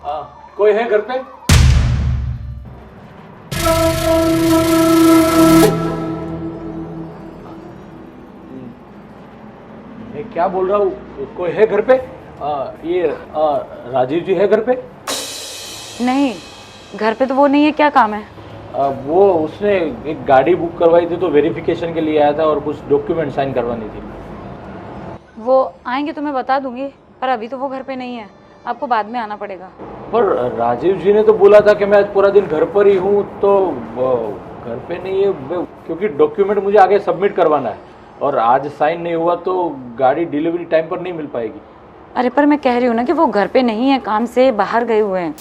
कोई है घर पे? मैं क्या बोल रहा हूँ, कोई है घर पे? ये राजीव जी है घर पे? नहीं, घर पे तो वो नहीं है। क्या काम है? वो उसने एक गाड़ी बुक करवाई थी तो वेरिफिकेशन के लिए आया था और कुछ डॉक्यूमेंट साइन करवानी थी। वो आएंगे तो मैं बता दूंगी, पर अभी तो वो घर पे नहीं है। आपको बाद में आना पड़ेगा। पर राजीव जी ने तो बोला था कि मैं आज पूरा दिन घर पर ही हूँ, तो घर पे नहीं है क्योंकि डॉक्यूमेंट मुझे आगे सबमिट करवाना है और आज साइन नहीं हुआ तो गाड़ी डिलीवरी टाइम पर नहीं मिल पाएगी। अरे पर मैं कह रही हूँ ना कि वो घर पे नहीं है, काम से बाहर गए हुए हैं।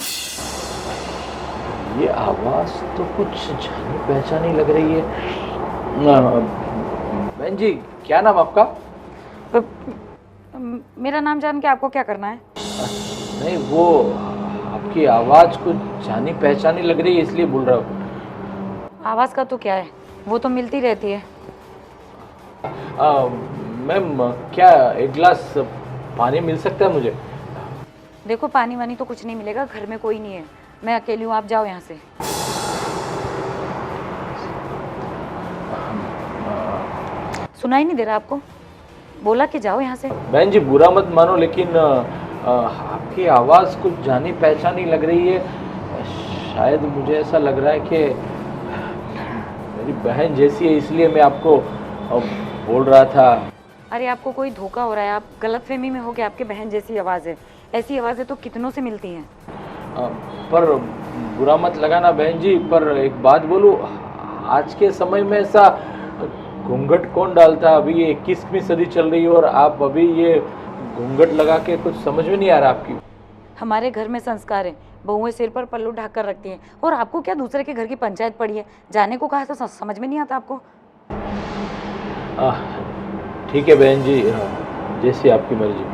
ये आवाज़ तो कुछ जानी पहचानी लग रही है। बहन जी, क्या नाम आपका? मेरा नाम जान के आपको क्या करना है? नहीं, वो आपकी आवाज़ कुछ जानी पहचानी लग रही है इसलिए बोल रहा हूँ। आवाज़ का तो क्या है, वो तो मिलती रहती है। मैम, क्या एक गिलास पानी मिल सकता है मुझे? देखो, पानी वानी तो कुछ नहीं मिलेगा, घर में कोई नहीं है। मैं अकेली हूँ, आप जाओ यहाँ से। सुनाई नहीं दे रहा आपको? बोला कि जाओ यहाँ से। बहन जी, बुरा मत मानो लेकिन आपकी आवाज़ कुछ जानी पहचानी लग रही है। शायद मुझे ऐसा लग रहा है कि मेरी बहन जैसी है, इसलिए मैं आपको बोल रहा था। अरे आपको कोई धोखा हो रहा है, आप गलतफहमी में हो कि आपके बहन जैसी आवाज़ है। ऐसी आवाज़ें तो कितनों से मिलती हैं। पर बुरा मत लगाना बहन जी, पर एक बात बोलूं, आज के समय में ऐसा घूंघट कौन डालता है? अभी ये 21वीं सदी चल रही है और आप अभी ये घूंघट लगा के कुछ समझ में नहीं आ रहा आपकी। हमारे घर में संस्कार है, बहुएं सिर पर पल्लू ढक कर रखती हैं। और आपको क्या दूसरे के घर की पंचायत पड़ी है? जाने को कहा तो समझ में नहीं आता आपको। ठीक है बहन जी, जैसी आपकी मर्जी।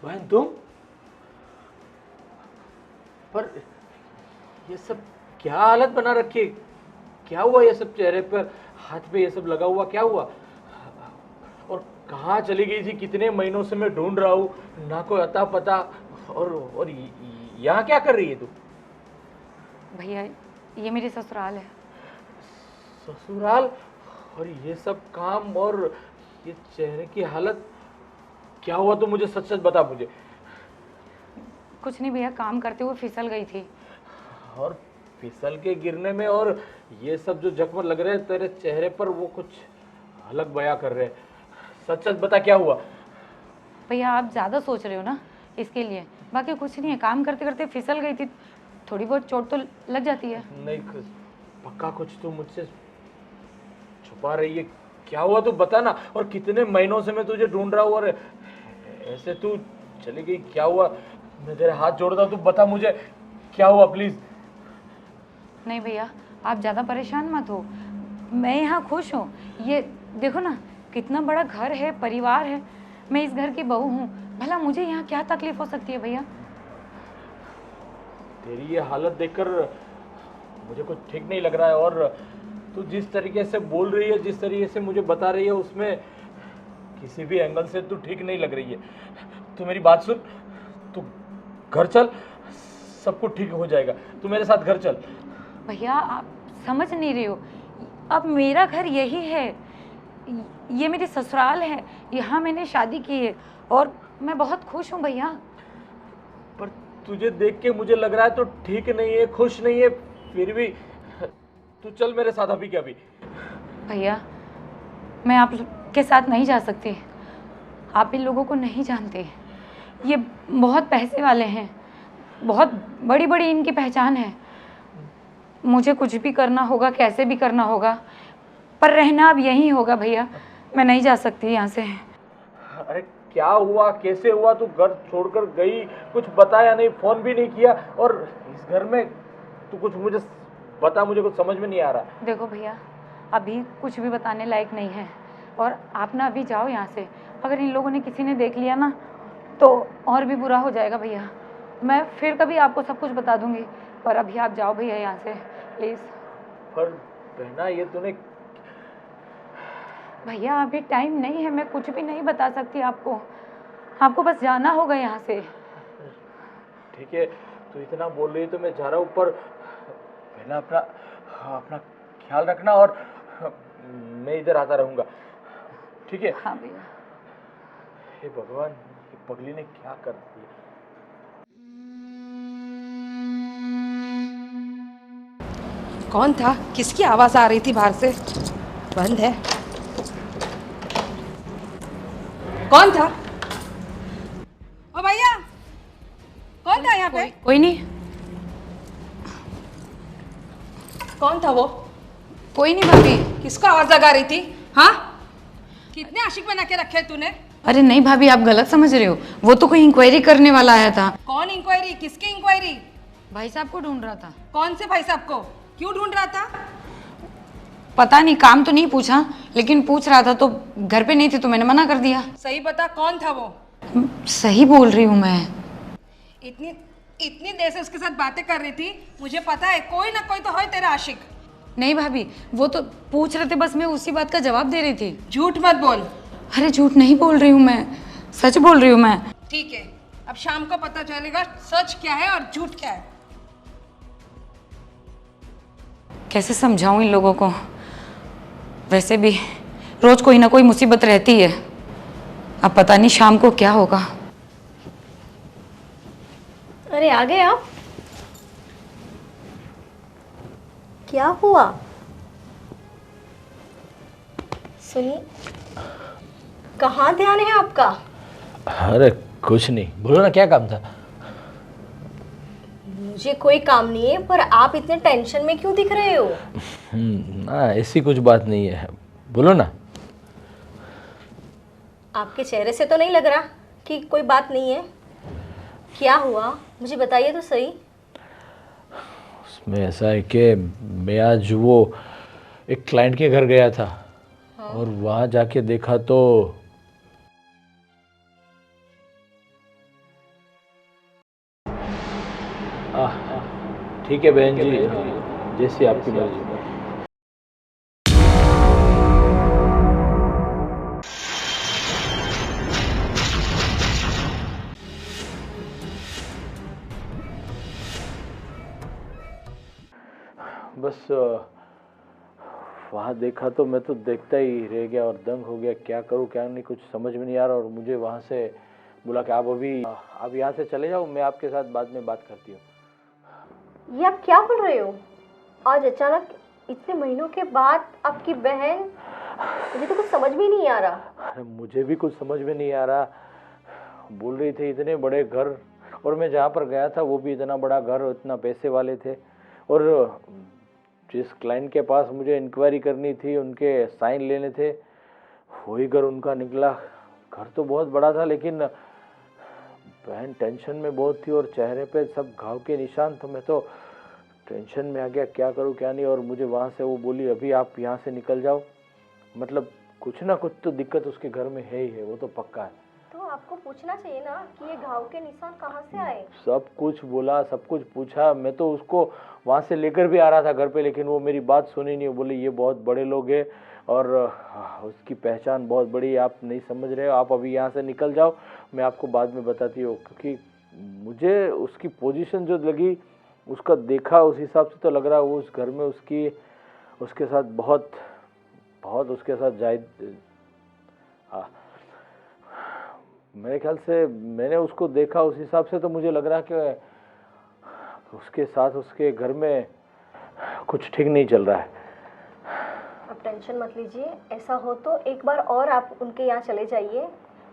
बहन तुम? पर ये सब क्या हालत बना रखी है? क्या हुआ ये सब चेहरे पर, हाथ पे ये सब लगा हुआ क्या हुआ? और कहाँ चली गई थी? कितने महीनों से मैं ढूंढ रहा हूँ, ना कोई अता पता। और यहाँ क्या कर रही है तू? भैया, ये मेरी ससुराल है। ससुराल? और ये सब काम और ये चेहरे की हालत, क्या हुआ? तो मुझे सच सच बता मुझे। कुछ नहीं भैया, काम करते हुए फिसल गई थी। और फिसल के गिरने में और ये सब जो जख्म लग रहे हैं तेरे चेहरे पर, वो कुछ अलग बयां कर रहे हैं। सच सच बता क्या हुआ? भैया आप ज़्यादा सोच रहे हो ना, इसके लिए। बाकी कुछ नहीं है, काम करते करते फिसल गई थी। थोड़ी बहुत चोट तो लग जाती है। नहीं, पक्का कुछ तू मुझसे छुपा रही है। क्या हुआ तू बता ना। और कितने महीनों से मैं तुझे ढूंढ रहा हूँ और ऐसे तू चली गई, क्या हुआ? मैं तेरे हाथ जोड़ता हूँ, तू बता मुझे क्या हुआ प्लीज। नहीं भैया, आप ज़्यादा परेशान मत हो। मैं यहाँ खुश हूँ। ये देखो ना, कितना बड़ा घर है, परिवार है। मैं इस घर की बहू हूँ। भला मुझे यहाँ क्या तकलीफ हो सकती है भैया? तेरी ये हालत देखकर मुझे कुछ ठीक नहीं लग रहा है। और तू जिस तरीके से बोल रही है, जिस तरीके से मुझे बता रही है, उसमें किसी भी एंगल से तू ठीक नहीं लग रही है। तू मेरी बात सुन, तू घर चल, सब कुछ ठीक हो जाएगा। तू मेरे साथ घर चल। भैया आप समझ नहीं रहे हो। अब मेरा घर यही है, ये मेरी ससुराल है। यहाँ मैंने शादी की है और मैं बहुत खुश हूँ भैया। पर तुझे देख के मुझे लग रहा है तो ठीक नहीं है, खुश नहीं है। फिर भी तू चल मेरे साथ अभी के अभी। भैया मैं आपके साथ नहीं जा सकती। आप इन लोगों को नहीं जानते। ये बहुत पैसे वाले हैं, बहुत बड़ी बड़ी इनकी पहचान है। मुझे कुछ भी करना होगा, कैसे भी करना होगा, पर रहना अब यहीं होगा भैया। मैं नहीं जा सकती यहाँ से। अरे क्या हुआ, कैसे हुआ? तू घर छोड़कर गई, कुछ बताया नहीं, फोन भी नहीं किया। और इस घर में तू कुछ मुझे बता, मुझे कुछ समझ में नहीं आ रहा। देखो भैया, अभी कुछ भी बताने लायक नहीं है। और आप ना अभी जाओ यहाँ से। अगर इन लोगों ने किसी ने देख लिया ना तो और भी बुरा हो जाएगा भैया। मैं फिर कभी आपको सब कुछ बता दूंगी, पर अभी आप जाओ भैया यहाँ से प्लीज़। पर बहना ये तूने भैया अभी टाइम नहीं है, मैं कुछ भी नहीं बता सकती आपको। आपको बस जाना होगा यहाँ से। ठीक है, तू इतना बोल रही है तो मैं जा रहा हूँ, पर पहला अपना अपना ख्याल रखना और मैं इधर आता रहूँगा, ठीक है? हाँ भैया। हे भगवान, ये पगली ने क्या कर दिया? कौन था? किसकी आवाज आ रही थी बाहर से? बंद है। कौन था? ओ भैया, कौन था यहाँ पे? कोई नहीं, कौन था वो? कोई नहीं भाभी। किसको आवाज लगा रही थी? हाँ, कितने आशिक बना के रखे तूने? अरे नहीं भाभी, आप गलत समझ रहे हो। वो तो कोई इंक्वायरी करने वाला आया था। कौन इंक्वायरी? किसकी इंक्वायरी? भाई साहब को ढूंढ रहा था। कौन से भाई साहब को? क्यों ढूंढ रहा था? पता नहीं, काम तो नहीं पूछा, लेकिन पूछ रहा था तो घर पे नहीं थे तो मैंने मना कर दिया। सही बता, कौन था वो? सही बोल रही हूँ मैं। इतनी इतनी देर से उसके साथ बातें कर रही थी, मुझे पता है कोई ना कोई तो है तेरा आशिक। नहीं भाभी, वो तो पूछ रहे थे, बस मैं उसी बात का जवाब दे रही थी। झूठ मत बोल। अरे झूठ नहीं बोल रही हूँ मैं, सच बोल रही हूँ मैं। ठीक है, अब शाम को पता चलेगा सच क्या है और झूठ क्या है। कैसे समझाऊं इन लोगों को? वैसे भी रोज कोई ना कोई मुसीबत रहती है। अब पता नहीं शाम को क्या होगा। अरे आ गए आप? क्या हुआ? सुनिए, कहाँ ध्यान है आपका? अरे कुछ नहीं, बोलो ना क्या काम था? मुझे कोई काम नहीं है, पर आप इतने टेंशन में क्यों दिख रहे हो? ना ऐसी कुछ बात नहीं है, बोलो ना। आपके चेहरे से तो नहीं लग रहा कि कोई बात नहीं है। क्या हुआ, मुझे बताइए तो सही। उसमें ऐसा है कि मैं आज वो एक क्लाइंट के घर गया था। हाँ। और वहाँ जाके देखा तो ठीक है बहन जी, जैसी आपकी मर्जी। बस वहाँ देखा तो मैं तो देखता ही रह गया और दंग हो गया। क्या करूँ क्या नहीं कुछ समझ में नहीं आ रहा। और मुझे वहाँ से बोला कि आप यहाँ से चले जाओ, मैं आपके साथ बाद में बात करती हूँ। ये आप क्या बोल रहे हो? आज अचानक इतने महीनों के बाद आपकी बहन, मुझे तो कुछ समझ में नहीं आ रहा। अरे मुझे भी कुछ समझ में नहीं आ रहा। बोल रही थी इतने बड़े घर, और मैं जहाँ पर गया था वो भी इतना बड़ा घर और इतना पैसे वाले थे। और जिस क्लाइंट के पास मुझे इंक्वायरी करनी थी, उनके साइन लेने थे, वही घर उनका निकला। घर तो बहुत बड़ा था, लेकिन बहन टेंशन में बहुत थी और चेहरे पे सब घाव के निशान। तो मैं तो टेंशन में आ गया, क्या करूं क्या नहीं। और मुझे वहाँ से वो बोली अभी आप यहाँ से निकल जाओ, मतलब कुछ ना कुछ तो दिक्कत उसके घर में है ही है, वो तो पक्का है। तो आपको पूछना चाहिए ना कि ये घाव के निशान कहाँ से आए? सब कुछ बोला, सब कुछ पूछा। मैं तो उसको वहाँ से लेकर भी आ रहा था घर पे, लेकिन वो मेरी बात सुनी नहीं। वो बोले ये बहुत बड़े लोग हैं और उसकी पहचान बहुत बड़ी है, आप नहीं समझ रहे हो, आप अभी यहाँ से निकल जाओ, मैं आपको बाद में बताती हूँ। क्योंकि मुझे उसकी पोजीशन जो लगी, उसका देखा, उस हिसाब से तो लग रहा है वो उस घर में उसके साथ बहुत बहुत उसके साथ मेरे ख्याल से मैंने उसको देखा, उस हिसाब से तो मुझे लग रहा कि उसके साथ उसके घर में कुछ ठीक नहीं चल रहा है। आप टेंशन मत लीजिए। ऐसा हो तो एक बार और आप उनके यहाँ चले जाइए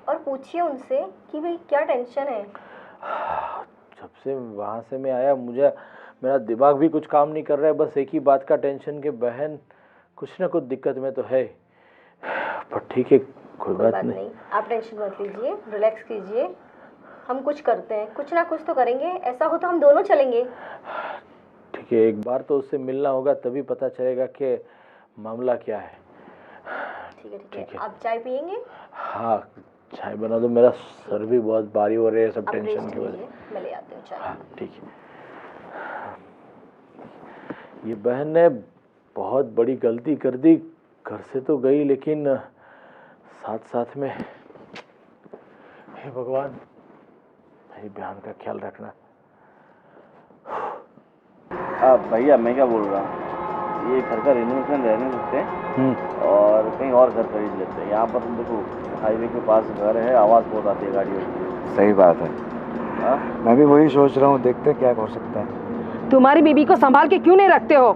और पूछिए उनसे कि भाई क्या टेंशन है। जब से वहाँ से मैं आया, मेरा दिमाग भी कुछ काम नहीं कर रहा है। बस एक ही बात का टेंशन कि बहन कुछ ना कुछ दिक्कत में तो है। पर ठीक है, कोई बात नहीं। आप टेंशन मत लीजिए, रिलैक्स कीजिए। हम कुछ करते हैं, कुछ ना कुछ तो करेंगे। ऐसा हो तो हम दोनों चलेंगे। ठीक है, एक बार तो उससे मिलना होगा, तभी पता चलेगा कि मामला क्या है। ठीक है। आप चाय पियेंगे? हाँ, चाय बना दो, मेरा सर भी बहुत भारी हो रहा है सब टेंशन की वजह से। मैं ले आती हूँ चाय। ठीक है। ये बहन ने बहुत बड़ी गलती कर दी, घर से तो गई लेकिन साथ साथ में, हे भगवान मेरी बहन का ख्याल रखना। भैया मैं क्या बोल रहा हूँ, ये घर का रिनोवेशन रहने देते हैं और कहीं और घर खरीद लेते हैं। यहाँ पर तुम देखो हाईवे के पास घर है, आवाज़ बहुत आती है गाड़ियों की। सही बात है। हाँ मैं भी वही सोच रहा हूँ, देखते क्या हो सकता है। तुम्हारी बीबी को संभाल के क्यों नहीं रखते हो?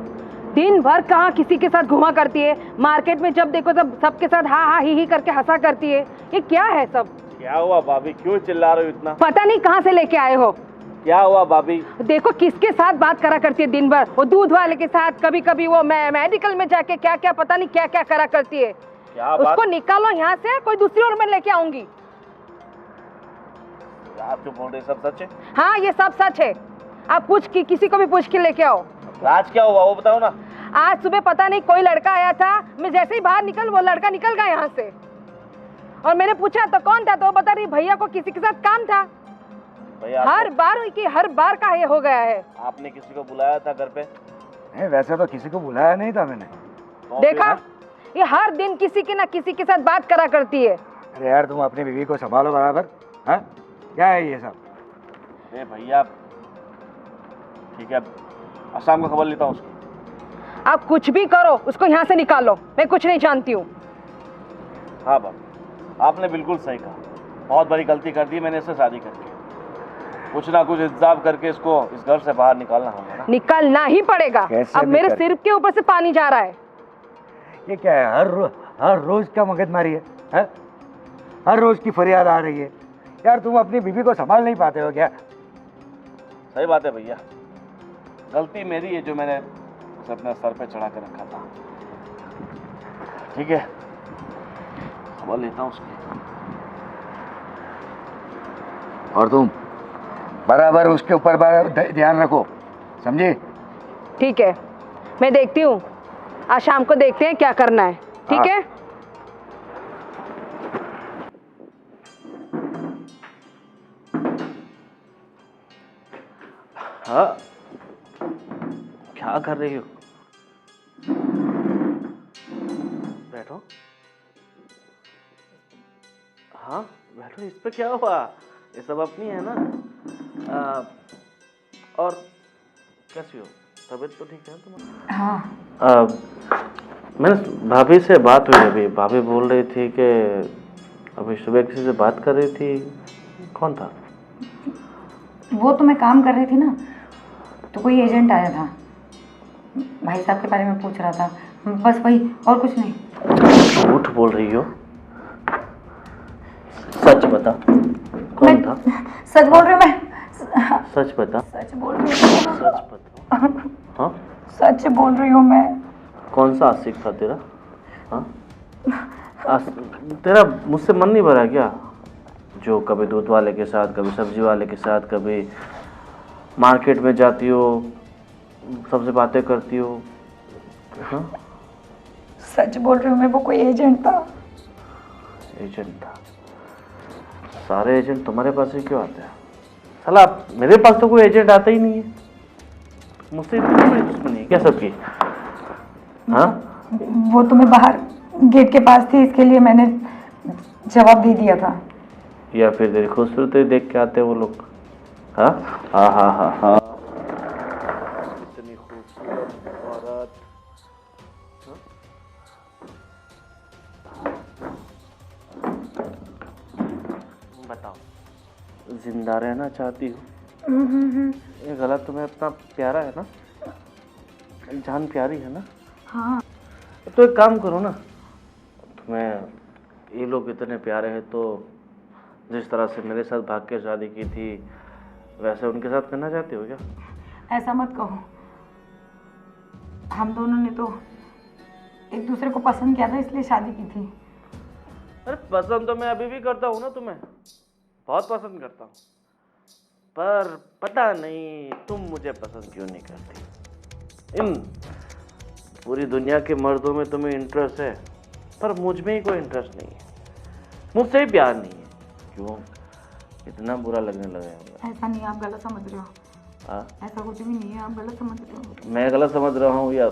दिन भर कहाँ किसी के साथ घुमा करती है, मार्केट में जब देखो तब सबके साथ हा हा ही करके हंसा करती है। ये क्या है सब? क्या हुआ भाभी, क्यों चिल्ला रहे हो इतना? पता नहीं कहाँ से लेके आए हो। क्या हुआ भाभी? देखो किसके साथ बात करा करती है दिन भर, वो दूध वाले के साथ, कभी कभी वो मेडिकल में जाके क्या क्या पता नहीं क्या क्या करा करती है। क्या बात? उसको निकालो यहाँ से, कोई दूसरी ओर में लेके आऊंगी। आप जो बोल रहे सब सच है? हाँ ये सब सच है। आप किसी को भी पूछ के लेके आओ। आज क्या हुआ वो बताओ ना। आज सुबह पता नहीं कोई लड़का आया था, मैं जैसे ही बाहर निकल वो लड़का निकल गया यहाँ से, और मैंने पूछा तो कौन था, तो वो बता रही भैया को किसी के साथ काम था। भैया हर बार का ये हो गया है। आपने किसी को बुलाया था घर पे? नहीं, वैसे तो किसी को बुलाया नहीं था मैंने। तो देखा, फिर? ये हर दिन किसी के ना किसी के साथ बात करा करती है। अरे यार तुम अपनी बीवी को संभालो बराबर। हाँ क्या है ये सब? अरे भैया ठीक है, शाम को खबर लेता हूँ उसकी। आप कुछ भी करो, उसको यहाँ से निकालो, मैं कुछ नहीं जानती हूँ। हाँ बाबा, आपने बिल्कुल सही कहा, बहुत बड़ी गलती कर दी मैंने इससे शादी करके। कुछ ना कुछ इंतजाम करके इसको इस घर से बाहर निकालना होगा ना। निकालना ही पड़ेगा। कैसे अब भी मेरे कर। सिर के ऊपर से पानी जा रहा है। ये क्या है, हर रोज का मगजमारी है, है? हर रोज की फरियाद आ रही है। यार तुम अपनी बीवी को संभाल नहीं पाते हो क्या? सही बात है भैया, गलती मेरी है जो मैंने उसे अपने सर पे चढ़ा कर रखा था। ठीक है, खबर लेता हूँ उसकी। और तुम बराबर उसके ऊपर ध्यान रखो, समझे? ठीक है, मैं देखती हूँ, आज शाम को देखते हैं क्या करना है। ठीक हाँ। है। हाँ क्या कर रही हो? बैठो। हाँ बैठो, इस पे क्या हुआ, ये सब अपनी है ना। और कैसी हो, तबीयत तो ठीक है तुम्हारी? हाँ। मैंने भाभी से बात हुई अभी, भाभी बोल रही थी कि अभी सुबह किसी से बात कर रही थी। कौन था? वो तो मैं काम कर रही थी ना, तो कोई एजेंट आया था, भाई साहब के बारे में पूछ रहा था, बस वही, और कुछ नहीं। झूठ बोल रही हो, सच बता कौन था? सच बोल रही हूँ मैं। सच बता। सच बोल रही हूँ। सच बता। हाँ सच बोल रही हूँ मैं। कौन सा आशिक था तेरा? हाँ तेरा मुझसे मन नहीं भरा क्या? जो कभी दूध वाले के साथ, कभी सब्जी वाले के साथ, कभी मार्केट में जाती हो, सबसे बातें करती हो। हाँ सच बोल रही हूँ मैं, वो कोई एजेंट था। एजेंट था? सारे एजेंट तुम्हारे पास ही क्यों आते हैं? साला मेरे पास तो कोई एजेंट आता ही नहीं है। मुझसे इतनी बड़ी दुश्मनी है क्या सबकी? हाँ वो तुम्हें बाहर गेट के पास थी, इसके लिए मैंने जवाब दे दिया था। या फिर तेरी खूबसूरती देख के आते वो लोग? हाँ हाँ हाँ हाँ हाँ, इतनी खूबसूरत औरत। बताओ, जिंदा रहना चाहती हो? ये गला तुम्हें इतना प्यारा है ना, जान प्यारी है ना? हाँ। तो एक काम करो ना, तुम्हें ये लोग इतने प्यारे हैं तो जिस तरह से मेरे साथ भाग के शादी की थी वैसे उनके साथ करना चाहते हो क्या? ऐसा मत कहो, हम दोनों ने तो एक दूसरे को पसंद किया था, इसलिए शादी की थी। अरे पसंद तो मैं अभी भी करता हूँ ना, तुम्हें बहुत पसंद करता हूँ, पर पता नहीं तुम मुझे पसंद क्यों नहीं करती। इन पूरी दुनिया के मर्दों में तुम्हें इंटरेस्ट है, पर मुझ में ही कोई इंटरेस्ट नहीं है, मुझसे ही प्यार नहीं है। क्यों? इतना बुरा लगने लगा है मुझे। ऐसा नहीं है, आप गलत समझ रहे हो। हाँ, ऐसा कुछ भी नहीं है, आप गलत समझ रहे हो। मैं गलत समझ रहा हूँ या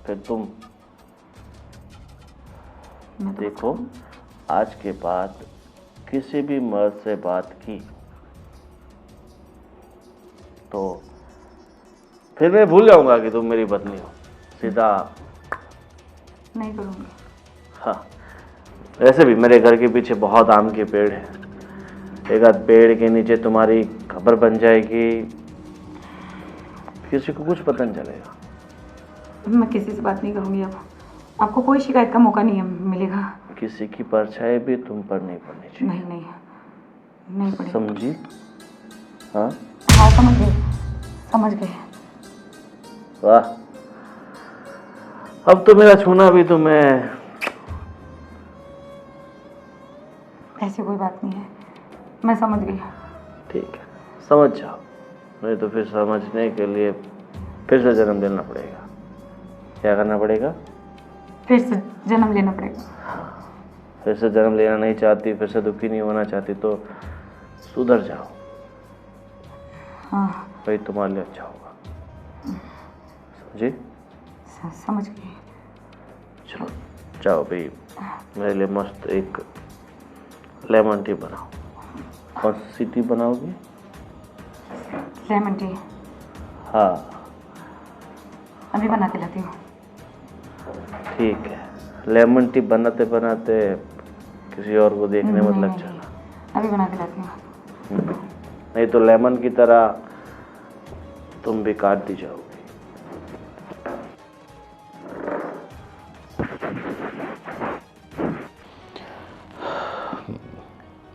फिर तुम? मैं तो देखो, आज के बाद किसी भी मर्द से बात की तो फिर मैं भूल जाऊंगा कि तुम मेरी पत्नी हो, सीधा। नहीं करूँगी। हाँ, वैसे भी मेरे घर के पीछे बहुत आम के पेड़ हैं, एक आध पेड़ के नीचे तुम्हारी खबर बन जाएगी, किसी को कुछ पता नहीं चलेगा। मैं किसी से बात नहीं करूँगी अब। आपको कोई शिकायत का मौका नहीं मिलेगा। किसी की परछाई भी तुम पर नहीं पड़नी चाहिए। नहीं नहीं, नहीं पड़ेगा। समझी? हाँ हाँ, समझ गए, समझ गए। वाह, अब तो मेरा छूना भी तुम्हें। ऐसी कोई बात नहीं है, मैं समझ गई। ठीक है, समझ जाओ, नहीं तो फिर समझने के लिए फिर से जन्म लेना पड़ेगा। क्या करना पड़ेगा? फिर से जन्म लेना पड़ेगा। फिर से जन्म लेना नहीं चाहती, फिर से दुखी नहीं होना चाहती तो सुधर जाओ। हाँ, भाई तुम्हारे लिए अच्छा होगा। समझी? समझ गई। चलो जाओ भाई, मेरे लिए मस्त एक लेमन टी बनाओ। कौन सी टी बनाओगी? Lemon tea? हाँ अभी बना के लाती हूँ। ठीक है, लेमन टी बनाते बनाते किसी और को देखने मत लग जाना। अभी बना के लाती हूँ। नहीं तो लेमन की तरह तुम भी काट दी जाओगी।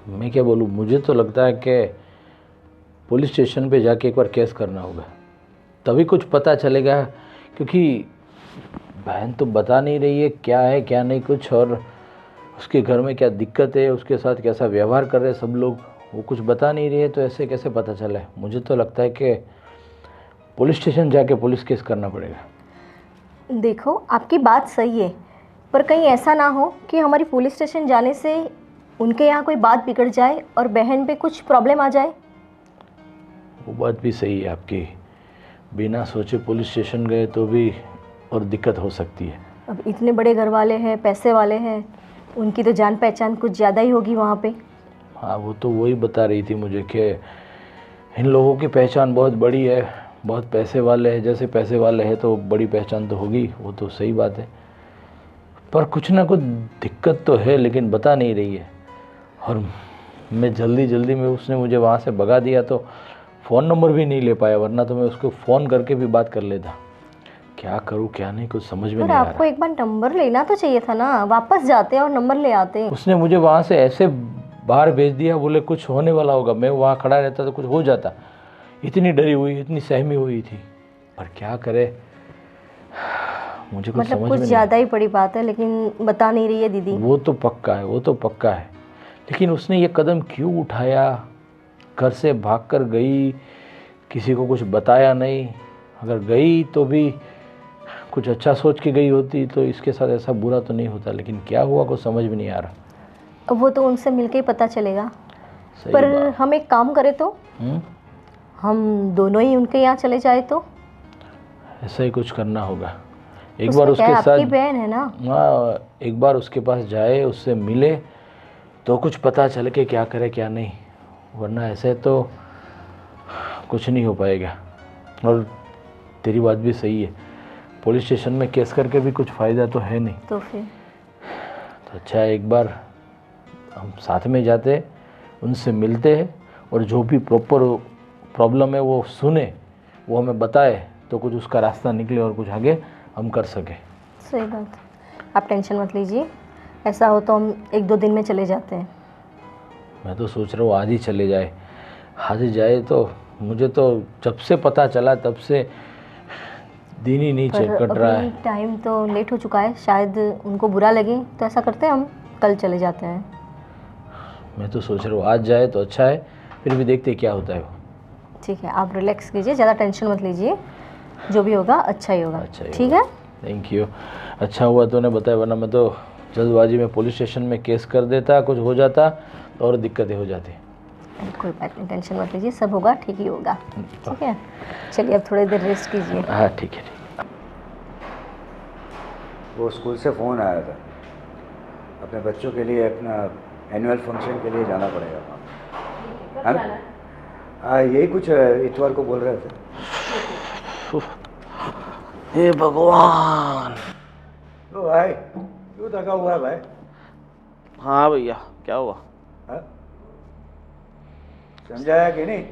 मैं क्या बोलूँ, मुझे तो लगता है कि पुलिस स्टेशन पे जाके एक बार केस करना होगा, तभी कुछ पता चलेगा। क्योंकि बहन तो बता नहीं रही है क्या है क्या नहीं कुछ, और उसके घर में क्या दिक्कत है, उसके साथ कैसा व्यवहार कर रहे हैं सब लोग, वो कुछ बता नहीं रही है। तो ऐसे कैसे पता चले? मुझे तो लगता है कि पुलिस स्टेशन जाके पुलिस केस करना पड़ेगा। देखो, आपकी बात सही है, पर कहीं ऐसा ना हो कि हमारी पुलिस स्टेशन जाने से उनके यहाँ कोई बात बिगड़ जाए और बहन पे कुछ प्रॉब्लम आ जाए। वो बात भी सही है आपकी, बिना सोचे पुलिस स्टेशन गए तो भी और दिक्कत हो सकती है। अब इतने बड़े घर वाले हैं, पैसे वाले हैं, उनकी तो जान पहचान कुछ ज़्यादा ही होगी वहाँ पे। हाँ, वो तो वही बता रही थी मुझे कि इन लोगों की पहचान बहुत बड़ी है, बहुत पैसे वाले हैं। जैसे पैसे वाले हैं तो बड़ी पहचान तो होगी, वो तो सही बात है, पर कुछ ना कुछ दिक्कत तो है, लेकिन बता नहीं रही है। और मैं जल्दी में, उसने मुझे वहाँ से भगा दिया तो फ़ोन नंबर भी नहीं ले पाया, वरना तो मैं उसको फ़ोन करके भी बात कर लेता। क्या करूँ क्या नहीं, कुछ समझ में नहीं आ रहा। आपको एक बार नंबर लेना तो चाहिए था ना, वापस जाते और नंबर ले आते। उसने मुझे वहाँ से ऐसे बाहर भेज दिया, बोले कुछ होने वाला होगा। मैं वहाँ खड़ा रहता तो कुछ हो जाता, इतनी डरी हुई, इतनी सहमी हुई थी, पर क्या करे, मुझे कुछ मतलब समझ कुछ में ज़्यादा ही बड़ी बात है, लेकिन बता नहीं रही है दीदी। वो तो पक्का है, वो तो पक्का है, लेकिन उसने ये कदम क्यों उठाया? घर से भागकर गई, किसी को कुछ बताया नहीं। अगर गई तो भी कुछ अच्छा सोच के गई होती तो इसके साथ ऐसा बुरा तो नहीं होता, लेकिन क्या हुआ कुछ समझ में नहीं आ रहा। अब वो तो उनसे मिलके ही पता चलेगा। सही पर बात। हम एक काम करें तो, हम दोनों ही उनके यहाँ चले जाए तो। ऐसा ही कुछ करना होगा। एक उसमें बार क्या है, उसके आपकी साथ, बहन है ना। हाँ, एक बार उसके पास जाए, उससे मिले तो कुछ पता चले कि क्या करे क्या नहीं, वरना ऐसे तो कुछ नहीं हो पाएगा। और तेरी बात भी सही है, पुलिस स्टेशन में केस करके भी कुछ फ़ायदा तो है नहीं। तो फिर तो अच्छा है, एक बार हम साथ में जाते, उनसे मिलते हैं, और जो भी प्रॉपर प्रॉब्लम है वो सुने, वो हमें बताए, तो कुछ उसका रास्ता निकले और कुछ आगे हम कर सकें। सही बात। आप टेंशन मत लीजिए, ऐसा हो तो हम 1-2 दिन में चले जाते हैं। मैं तो सोच रहा हूँ आज ही चले जाए, आज ही जाए। तो मुझे तो जब से पता चला तब से दिन ही नहीं कट रहा है। टाइम तो लेट हो चुका है, शायद उनको बुरा लगे, तो ऐसा करते हैं हम कल चले जाते हैं। मैं तो सोच रहा हूँ आज जाए तो अच्छा है, फिर भी देखते क्या होता है वो। ठीक है, आप रिलैक्स कीजिए, ज़्यादा टेंशन मत लीजिए, जो भी होगा अच्छा ही होगा। अच्छा ही ठीक है। थैंक यू, अच्छा हुआ तूने बताया, वरना मैं तो जल्दबाजी में पुलिस स्टेशन में केस कर देता, कुछ हो जाता तो और दिक्कतें हो जाती। कोई बात नहीं, टेंशन मत लीजिए, सब होगा, ठीक ही होगा। ठीक है, चलिए अब थोड़ी देर रेस्ट कीजिए। हाँ ठीक है, ठीक। वो स्कूल से फ़ोन आया था, अपने बच्चों के लिए अपना एनुअल फंक्शन के लिए जाना पड़ेगा वहाँ। हाँ यही कुछ इतवार को बोल रहे थे। हे भगवान। तो भाई क्यों थका हुआ है भाई? हाँ भैया, क्या हुआ? हाँ? समझाया कि नहीं?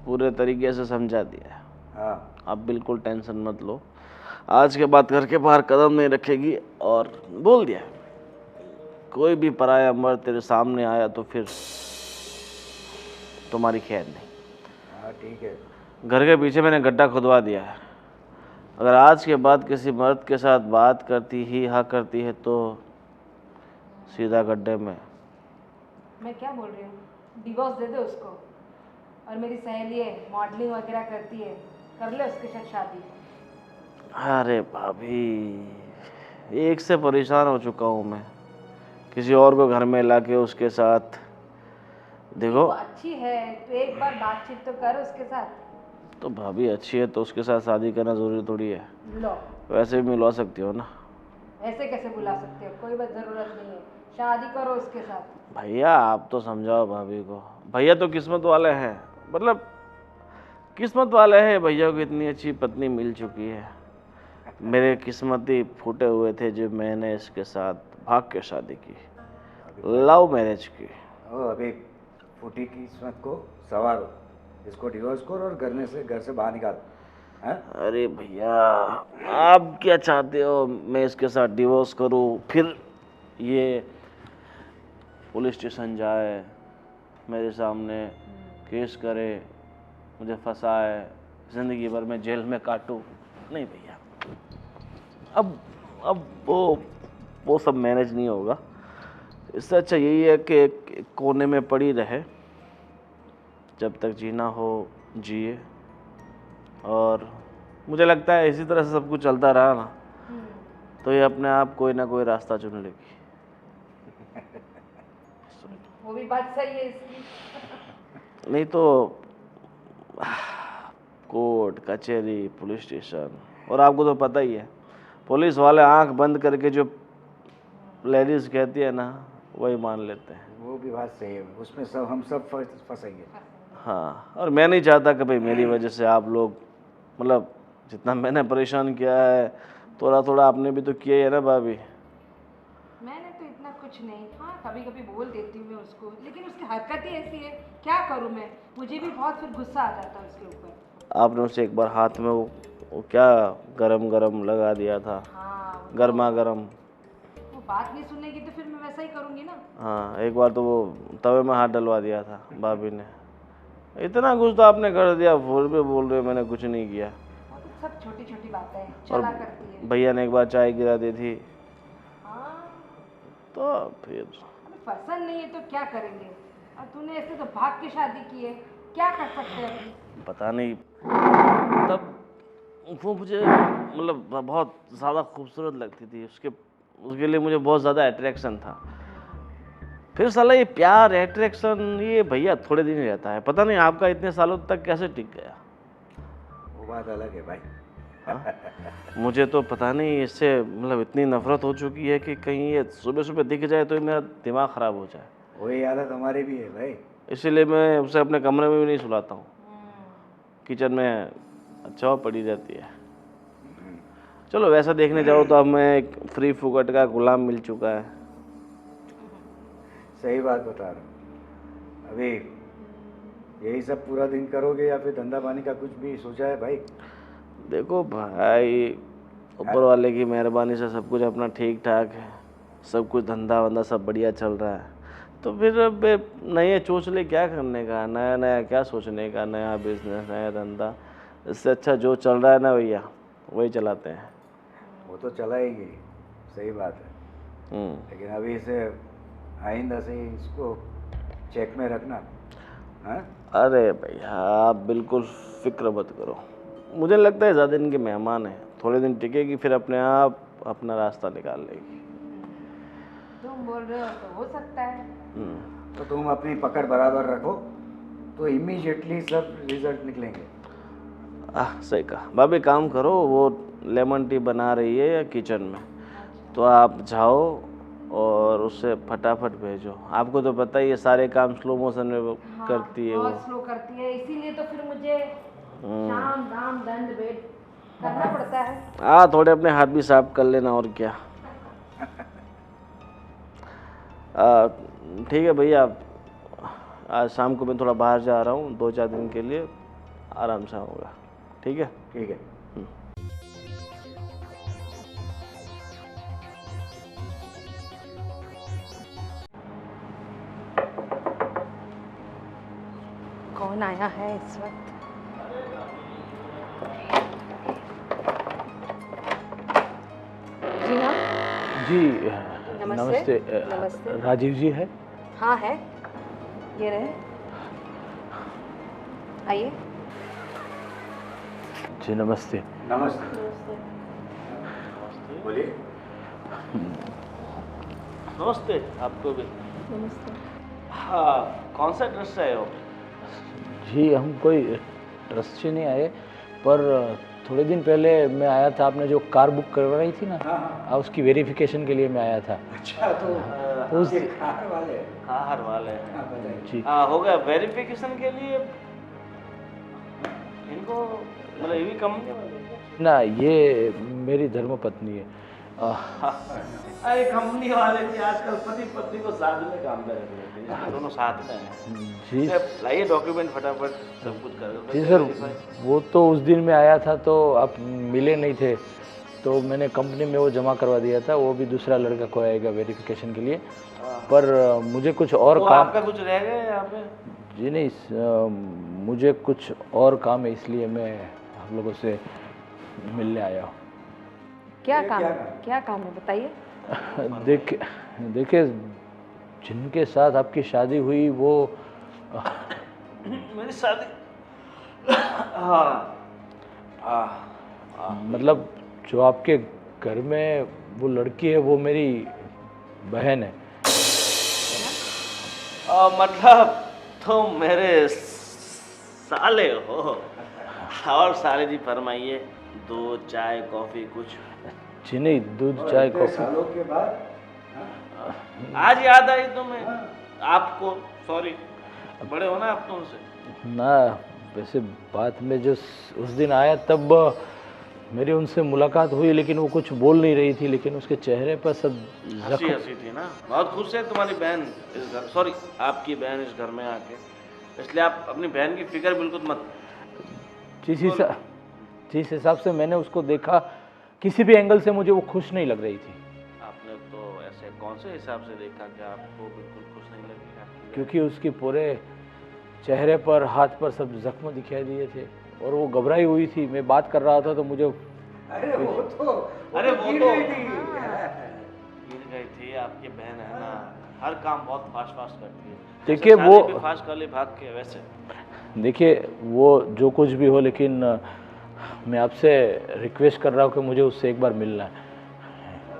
पूरे तरीके से समझा दिया है। हाँ। आप बिल्कुल टेंशन मत लो, आज के बाद घर के बाहर कदम नहीं रखेगी। और बोल दिया, कोई भी पराया मर्द तेरे सामने आया तो फिर तुम्हारी खैर नहीं। हाँ ठीक है। घर के पीछे मैंने गड्ढा खुदवा दिया है, अगर आज के बाद किसी मर्द के साथ बात करती ही हाँ करती है तो सीधा गड्ढे में। मैं क्या बोल रही हूँ, डिवोर्स दे दे उसको। और मेरी सहेली है, मॉडलिंग वगैरह करती है, कर ले उसके साथ शादी। अरे भाभी, एक से परेशान हो चुका हूँ मैं, किसी और को घर में लाके उसके साथ। देखो वो अच्छी है तो एक बार बातचीत तो कर उसके साथ। तो भाभी अच्छी है तो उसके साथ शादी करना ज़रूरी थोड़ी है। लो, वैसे भी मिलवा सकती हो ना। ऐसे कैसे बुला सकते हो, कोई बात ज़रूरत नहीं है, शादी करो उसके साथ। भैया आप तो समझाओ भाभी को, भैया तो किस्मत वाले हैं, मतलब किस्मत वाले हैं, भैया को इतनी अच्छी पत्नी मिल चुकी है। मेरे किस्मत ही फूटे हुए थे जो मैंने इसके साथ भाग के शादी की, लव मैरिज की। ओ अभी फूटी किस्मत को सवारो, इसको डिवोर्स करो और घर से बाहर निकाल। हाँ? अरे भैया आप क्या चाहते हो, मैं इसके साथ डिवोर्स करूं, फिर ये पुलिस स्टेशन जाए, मेरे सामने केस करे, मुझे फंसाए, ज़िंदगी भर में जेल में काटूं? नहीं भैया, अब वो सब मैनेज नहीं होगा। इससे अच्छा यही है कि एक कोने में पड़ी रहे, जब तक जीना हो जिए। और मुझे लगता है इसी तरह से सब कुछ चलता रहा ना तो ये अपने आप कोई ना कोई रास्ता चुन लेगी। वो भी बात सही है इसकी। नहीं तो कोर्ट कचहरी पुलिस स्टेशन, और आपको तो पता ही है पुलिस वाले आंख बंद करके जो लेडीज कहती है ना वही मान लेते हैं। वो भी बात सही है, उसमें सब हम सब फंसेंगे। हाँ, और मैं नहीं चाहता कि भाई मेरी वजह से आप लोग, मतलब जितना मैंने परेशान किया है थोड़ा थोड़ा आपने भी तो किया ही है ना भाभी। मैंने तो इतना कुछ नहीं, हाँ कभी कभी बोल देती हूँ मैं उसको, लेकिन उसकी हरकत ही ऐसी है, क्या करूँ मैं, मुझे भी बहुत फिर गुस्सा आ जाता है उसके ऊपर। आपने उसे एक बार हाथ में वो क्या गरम गरम लगा दिया था, हाँ गर्मा गर्म। वो बात नहीं सुनेगी तो फिर मैं वैसा ही करूँगी ना। हाँ एक बार तो वो तवे में हाथ डलवा दिया था भाभी ने, इतना कुछ तो आपने कर दिया, फिर भी बोल रहे हो मैंने कुछ नहीं किया। वो तो सब छोटी छोटी बातें हैं, और चला करती है। भैया ने एक बार चाय गिरा दी थी हाँ तो फिर। अभी पसंद नहीं है तो क्या करेंगे, और तूने ऐसे तो भाग के शादी की है, क्या कर सकते हैं अभी। पता नहीं, तब वो मुझे मतलब बहुत ज़्यादा खूबसूरत लगती थी, उसके लिए मुझे बहुत ज़्यादा अट्रैक्शन था। फिर साला ये प्यार अट्रैक्शन ये भैया थोड़े दिन ही रहता है, पता नहीं आपका इतने सालों तक कैसे टिक गया। वो बात अलग है भाई। मुझे तो पता नहीं इससे मतलब इतनी नफरत हो चुकी है कि कहीं ये सुबह सुबह दिख जाए तो मेरा दिमाग ख़राब हो जाए। वही आदत हमारी भी है भाई। इसीलिए मैं उसे अपने कमरे में भी नहीं सुलाता हूँ, किचन में अच्छा पड़ी रहती है। चलो वैसा देखने जाओ तो अब मैं एक फ्री फुकट का गुलाम मिल चुका है। सही बात बता रहा हूँ। अभी यही सब पूरा दिन करोगे या फिर धंधा पानी का कुछ भी सोचा है भाई? देखो भाई, ऊपर वाले की मेहरबानी से सब कुछ अपना ठीक ठाक है, सब कुछ धंधा वंधा सब बढ़िया चल रहा है। तो फिर अब नए सोच ले क्या करने का, नया नया क्या सोचने का, नया बिजनेस नया धंधा। इससे अच्छा जो चल रहा है ना भैया वही चलाते हैं। वो तो चलाएगी, सही बात है, लेकिन अभी इसे आइंदा से इसको चेक में रखना। हाँ? अरे भैया आप बिल्कुल फिक्र मत करो, मुझे लगता है ज़्यादा दिन के मेहमान हैं, थोड़े दिन टिकेगी फिर अपने आप अपना रास्ता निकाल लेगी। तुम बोल रहे हो तो हो सकता है। तो तुम अपनी पकड़ बराबर रखो, तो इमीडिएटली सब रिजल्ट निकलेंगे। सही कहा। भाभी काम करो, वो लेमन टी बना रही है या किचन में, तो आप जाओ और उसे फटाफट भेजो। आपको तो पता ही है सारे काम स्लो मोशन में वो करती है वो। बहुत स्लो करती है, इसीलिए तो फिर मुझे शाम दाम दंड भेद करना पड़ता है। हाँ, थोड़े अपने हाथ भी साफ कर लेना, और क्या। ठीक है भैया, आज शाम को मैं थोड़ा बाहर जा रहा हूँ 2-4 दिन के लिए, आराम से आऊँगा। ठीक है? ठीक है। कौन आया है इस वक्त? जी हाँ, जी नमस्ते। नमस्ते। राजीव जी है? हाँ है, ये रहे, आइए। जी नमस्ते। नमस्ते। बोलिए। नमस्ते आपको भी। नमस्ते। हाँ, कौन सा ड्रेस है वो? जी हम कोई ट्रस्ट से नहीं आए, पर थोड़े दिन पहले मैं आया था, आपने जो कार बुक करवाई थी ना, उसकी वेरिफिकेशन के लिए मैं आया था। अच्छा, तो उस ये कार वाले। कार वाले हैं। हाँ, बताइए। जी हो गया वेरिफिकेशन के लिए इनको, मतलब ये भी कंपनी वाले हैं? ना, ये मेरी धर्मपत्नी है। अरे कंपनी वाले भी आजकल पति पत्नी को साथ में काम कर रहे हैं, दोनों साथ में हैं। जी लाइए डॉक्यूमेंट फटाफट, सब कुछ कर। जी सर, वो तो उस दिन मैं आया था तो आप मिले नहीं थे, तो मैंने कंपनी में वो जमा करवा दिया था। वो भी दूसरा लड़का को आएगा वेरिफिकेशन के लिए, पर मुझे कुछ और तो काम। आपका कुछ रह गया यहाँ पे? जी नहीं, मुझे कुछ और काम है, इसलिए मैं आप लोगों से मिलने आया हूँ। क्या काम है? क्या काम है बताइए। देखिए, जिनके साथ आपकी शादी हुई वो मेरी शादी, मतलब जो आपके घर में वो लड़की है वो मेरी बहन है। मतलब तुम मेरे साले हो। और साले जी फरमाइए, दूध चाय कॉफी कुछ? जी नहीं, दूध चाय इतने कॉफी। सालों के बाद आज याद आई तुम्हें? आपको सॉरी, बड़े हो ना आप तो उनसे। ना, वैसे बात में जो उस दिन आया तब मेरी उनसे मुलाकात हुई, लेकिन वो कुछ बोल नहीं रही थी, लेकिन उसके चेहरे पर सब हंसी हंसी थी ना। बहुत खुश है तुम्हारी बहन इस घर, सॉरी आपकी बहन इस घर में आके, इसलिए आप अपनी बहन की फिक्र बिल्कुल मत। जिस हिसाब से मैंने उसको देखा, किसी भी एंगल से मुझे वो खुश नहीं लग रही थी। आपने तो ऐसे कौन से हिसाब से देखा कि आपको बिल्कुल खुश नहीं लगी आपकी बहन? क्योंकि उसके पूरे चेहरे पर, हाथ पर सब जख्म दिखाई दिए थे और वो घबराई हुई थी। मैं बात कर रहा था तो मुझे अरे वो तो गिर गिर गई थी। गिर गई थी। आपकी बहन है ना, हर काम बहुत फास्ट फास्ट करती है। देखिए, शादी वो भी फास्ट कर ली भाग के वैसे। देखिए, वो जो कुछ भी हो, लेकिन मैं आपसे रिक्वेस्ट कर रहा हूँ कि मुझे उससे एक बार मिलना है।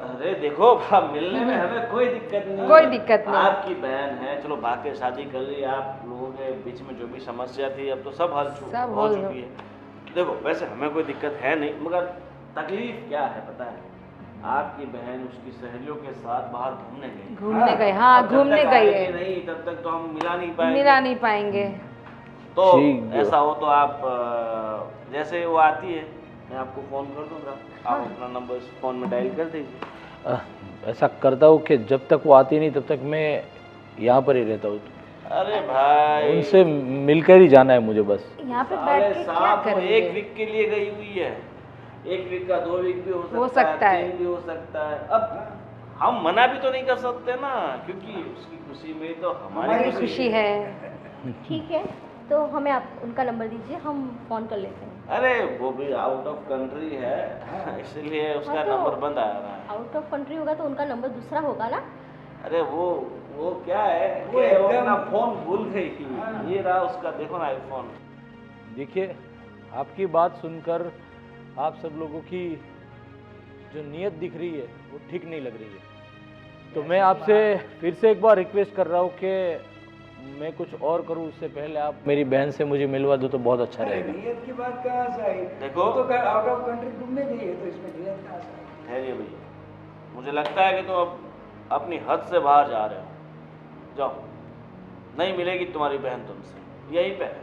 अरे देखो, अब मिलने में हमें कोई दिक्कत नहीं है। कोई दिक्कत नहीं। आपकी बहन है, चलो भाग के शादी कर ली। आप लोगों के बीच में जो भी समस्या थी अब तो सब हल सब हो हल चुकी है। देखो, वैसे हमें कोई दिक्कत है नहीं, मगर तकलीफ क्या है पता है? आपकी बहन उसकी सहेलियों के साथ बाहर घूमने गई। घूमने गए, हाँ अब जब घूमने तक गई आएगी है, नहीं तब तक तो हम मिला नहीं पाएंगे। मिला नहीं पाएंगे। तो ठीक है। ऐसा हो तो आप जैसे वो आती है मैं आपको फ़ोन कर दूंगा, आप अपना नंबर इस फ़ोन में डायल कर दीजिए। ऐसा करता हूँ कि जब तक वो आती नहीं तब तक मैं यहाँ पर ही रहता हूँ। अरे भाई, उनसे मिलकर ही जाना है मुझे बस। यहाँ पे साले बैठ के क्या साहब, वो करेंगे? 1 वीक के लिए गई हुई है। 1 वीक का 2 वीक भी हो सकता है। 3 भी हो सकता है। अब हम मना भी तो नहीं कर सकते ना, क्योंकि उसकी खुशी में तो हमारी हमारी खुशी है। ठीक है, तो हमें आप उनका नंबर दीजिए, हम फ़ोन कर लेते हैं। अरे वो भी आउट ऑफ कंट्री है, इसलिए उसका हाँ, तो नंबर बंद आ रहा है। आउट ऑफ कंट्री होगा तो उनका नंबर दूसरा होगा ना। अरे वो क्या है कि वो अपना फोन भूल गई थी। ये रहा उसका, देखो ना आईफोन। देखिए, आपकी बात सुनकर आप सब लोगों की जो नीयत दिख रही है वो ठीक नहीं लग रही है। तो मैं आपसे फिर से एक बार रिक्वेस्ट कर रहा हूँ कि मैं कुछ और करूं उससे पहले आप मेरी बहन से मुझे मिलवा दो तो बहुत अच्छा रहेगा। नियत की बात कहाँ से आई? देखो। तो आउट ऑफ कंट्री घूमने गई है, तो इसमें नियत कहाँ से आई? ठहरिए भैया, मुझे लगता है कि तुम अब अपनी हद से बाहर जा रहे हो। जाओ, नहीं मिलेगी तुम्हारी बहन तुमसे, यहीं पे है,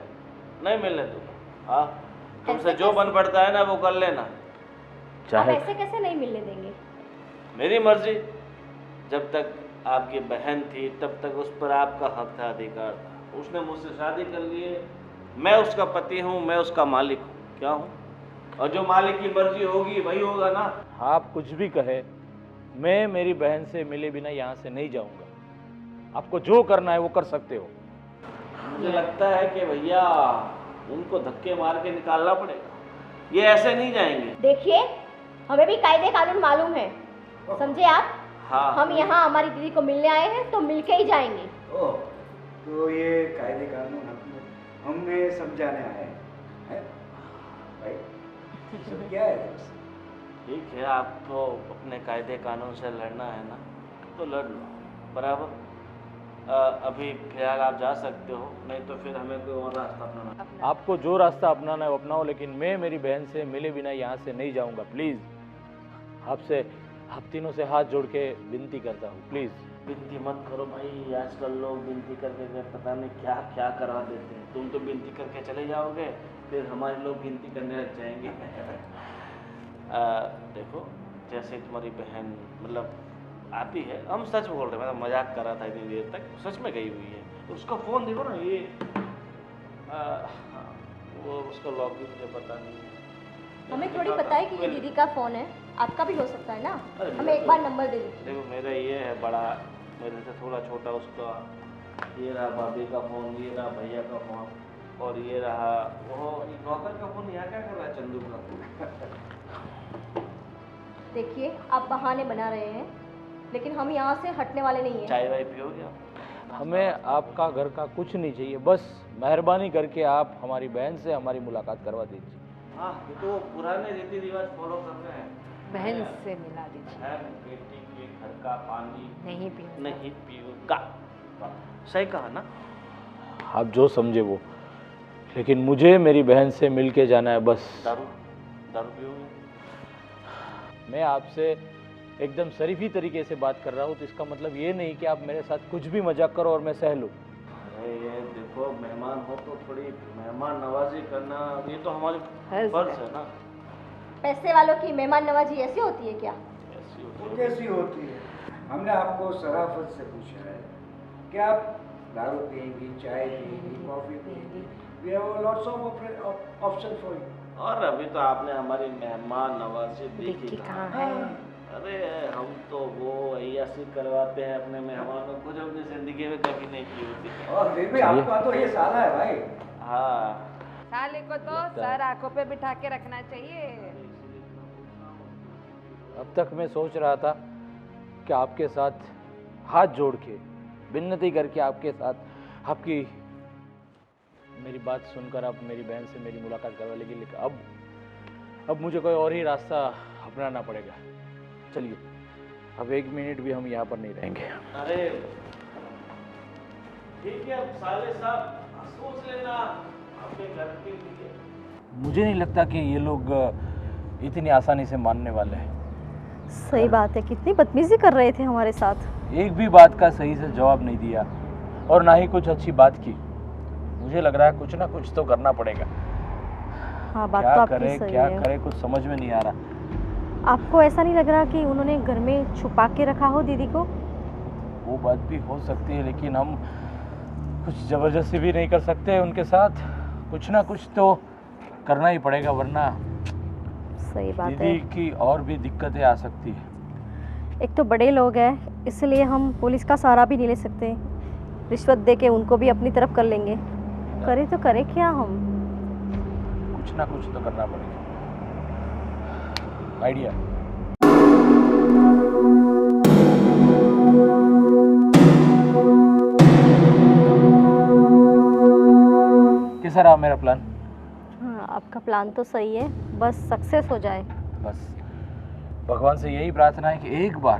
नहीं मिलने दूंगा। हाँ, तुमसे जो बन पड़ता है ना वो कर लेना। आप चाहे ऐसे कैसे नहीं मिलने देंगे? मेरी मर्जी, जब तक आपकी बहन थी तब तक उस पर आपका हक था, अधिकार था। उसने मुझसे शादी कर ली है, मैं उसका पति हूँ, मैं उसका मालिक हूँ, क्या हूँ? और जो मालिक की मर्जी होगी वही होगा ना। आप कुछ भी कहे, मैं मेरी बहन से मिले बिना यहाँ से नहीं जाऊंगा। आपको जो करना है वो कर सकते हो। मुझे लगता है कि भैया उनको धक्के मार के निकालना पड़ेगा, ये ऐसे नहीं जाएंगे। देखिए, हमें भी कायदे कानून मालूम है, समझे आप? हाँ, हम यहाँ हमारी दीदी को मिलने आए हैं तो मिलके ही जाएंगे। ओह, तो ये कायदे कानून हमें समझाने आए हैं भाई? ये सब क्या है? ठीक है, आपको अपने कायदे कानून से लड़ना है ना तो लड़ लो, बराबर। अभी फिलहाल आप जा सकते हो, नहीं तो फिर हमें कोई और रास्ता अपनाना। आपको जो रास्ता अपनाना है वो अपनाओ, लेकिन मैं मेरी बहन से मिले बिना यहाँ से नहीं जाऊंगा। प्लीज़, आपसे आप तीनों से हाथ जोड़ के विनती करता हूँ, प्लीज़। विनती मत करो भाई, आजकल लोग विनती करके पता नहीं क्या क्या करवा देते हैं। तुम तो विनती करके चले जाओगे, फिर हमारे लोग विनती करने लग जाएंगे। देखो, जैसे तुम्हारी बहन मतलब आती है, हम सच बोल रहे हैं, मैं मजाक कर रहा था इतनी देर तक, सच में गई हुई है। तो उसका फ़ोन देखो ना, ये वो उसका लॉक भी मुझे पता नहीं है। हमें थोड़ी पता है कि ये दीदी का फ़ोन है, आपका भी हो सकता है ना। अरे हमें एक बार नंबर दे दीजिए। देखो, मेरा ये है बड़ा, मेरे से थोड़ा छोटा उसका, ये रहा भाभी का फ़ोन, ये रहा भैया का फ़ोन, और ये रहा वो नौकर का फ़ोन। यहाँ क्या कर रहा है चंदू का? देखिए, आप बहाने बना रहे हैं, लेकिन हम यहाँ से हटने वाले नहीं हैं। चाय वाय पियोगे आप? हमें आपका घर का कुछ नहीं चाहिए, बस मेहरबानी करके आप हमारी बहन से हमारी मुलाकात करवा दीजिए। हाँ, ये तो पुराने रीति रिवाज फॉलो कर रहे हैं। बहन से मिला दीजिए। बहन बेटी के घर का पानी नहीं पीऊंगा। नहीं पीऊंगा। सही कहा ना? आप जो समझे वो, लेकिन मुझे मेरी बहन से मिल के जाना है बस। दारू दारू पियोगे? मैं आपसे एकदम शरीफी तरीके से बात कर रहा हूँ, तो इसका मतलब ये नहीं कि आप मेरे साथ कुछ भी मजाक करो और मैं सह लूँ। अरे ये देखो, मेहमान हो तो थोड़ी मेहमान नवाजी करना, ये तो हमारी फर्ज है ना। पैसे वालों की मेहमान नवाजी ऐसी होती है क्या? ऐसी वो होती है। कैसी होती है? हमने आपको शराफत से पूछा है कि आप दारू पिएंगी, चाय पिएंगी, coffee पिएंगी। We have lots of option for you. और अभी तो आपने हमारी मेहमान नवाजी देखी कहाँ कहाँ? है? अरे हम तो वो ऐसी करवाते हैं अपने मेहमानों को जो अपनी जिंदगी में कभी नहीं की होती। और फिर भी आपका तो ये साला है भाई। हाँ, साले को तो सर आंखों पे बिठा के रखना चाहिए। अब तक मैं सोच रहा था कि आपके साथ हाथ जोड़ के विनती करके आपके साथ आपकी मेरी बात सुनकर आप मेरी बहन से मेरी मुलाकात करवा लेगी, लेकिन अब मुझे कोई और ही रास्ता अपनाना पड़ेगा। चलिए, अब 1 मिनट भी हम यहाँ पर नहीं रहेंगे। अरे ठीक है, अब साले साहब सोच लेना अपने घर के लिए। मुझे नहीं लगता कि ये लोग इतनी आसानी से मानने वाले हैं। सही बात है, कितनी बदतमीजी कर रहे थे हमारे साथ। एक भी बात का सही से जवाब नहीं दिया और ना ही कुछ अच्छी बात की। मुझे लग रहा है कुछ ना कुछ तो करना पड़ेगा। हाँ, बात क्या तो आपकी करे सही क्या है। करे कुछ समझ में नहीं आ रहा। आपको ऐसा नहीं लग रहा कि उन्होंने घर में छुपा के रखा हो दीदी को? वो बात भी हो सकती है, लेकिन हम कुछ जबरदस्ती भी नहीं कर सकते उनके साथ। कुछ ना कुछ तो करना ही पड़ेगा, वरना सही बात है। दीदी की और भी दिक्कतें आ सकती है। एक तो बड़े लोग हैं, इसलिए हम पुलिस का सहारा भी नहीं ले सकते। रिश्वत दे के उनको भी अपनी तरफ कर लेंगे। करे तो करे क्या हम? कुछ ना कुछ तो करना पड़ेगा। आइडिया। कैसा रहा मेरा प्लान? हाँ, आपका प्लान तो सही है, बस सक्सेस हो जाए। बस भगवान से यही प्रार्थना है कि एक बार,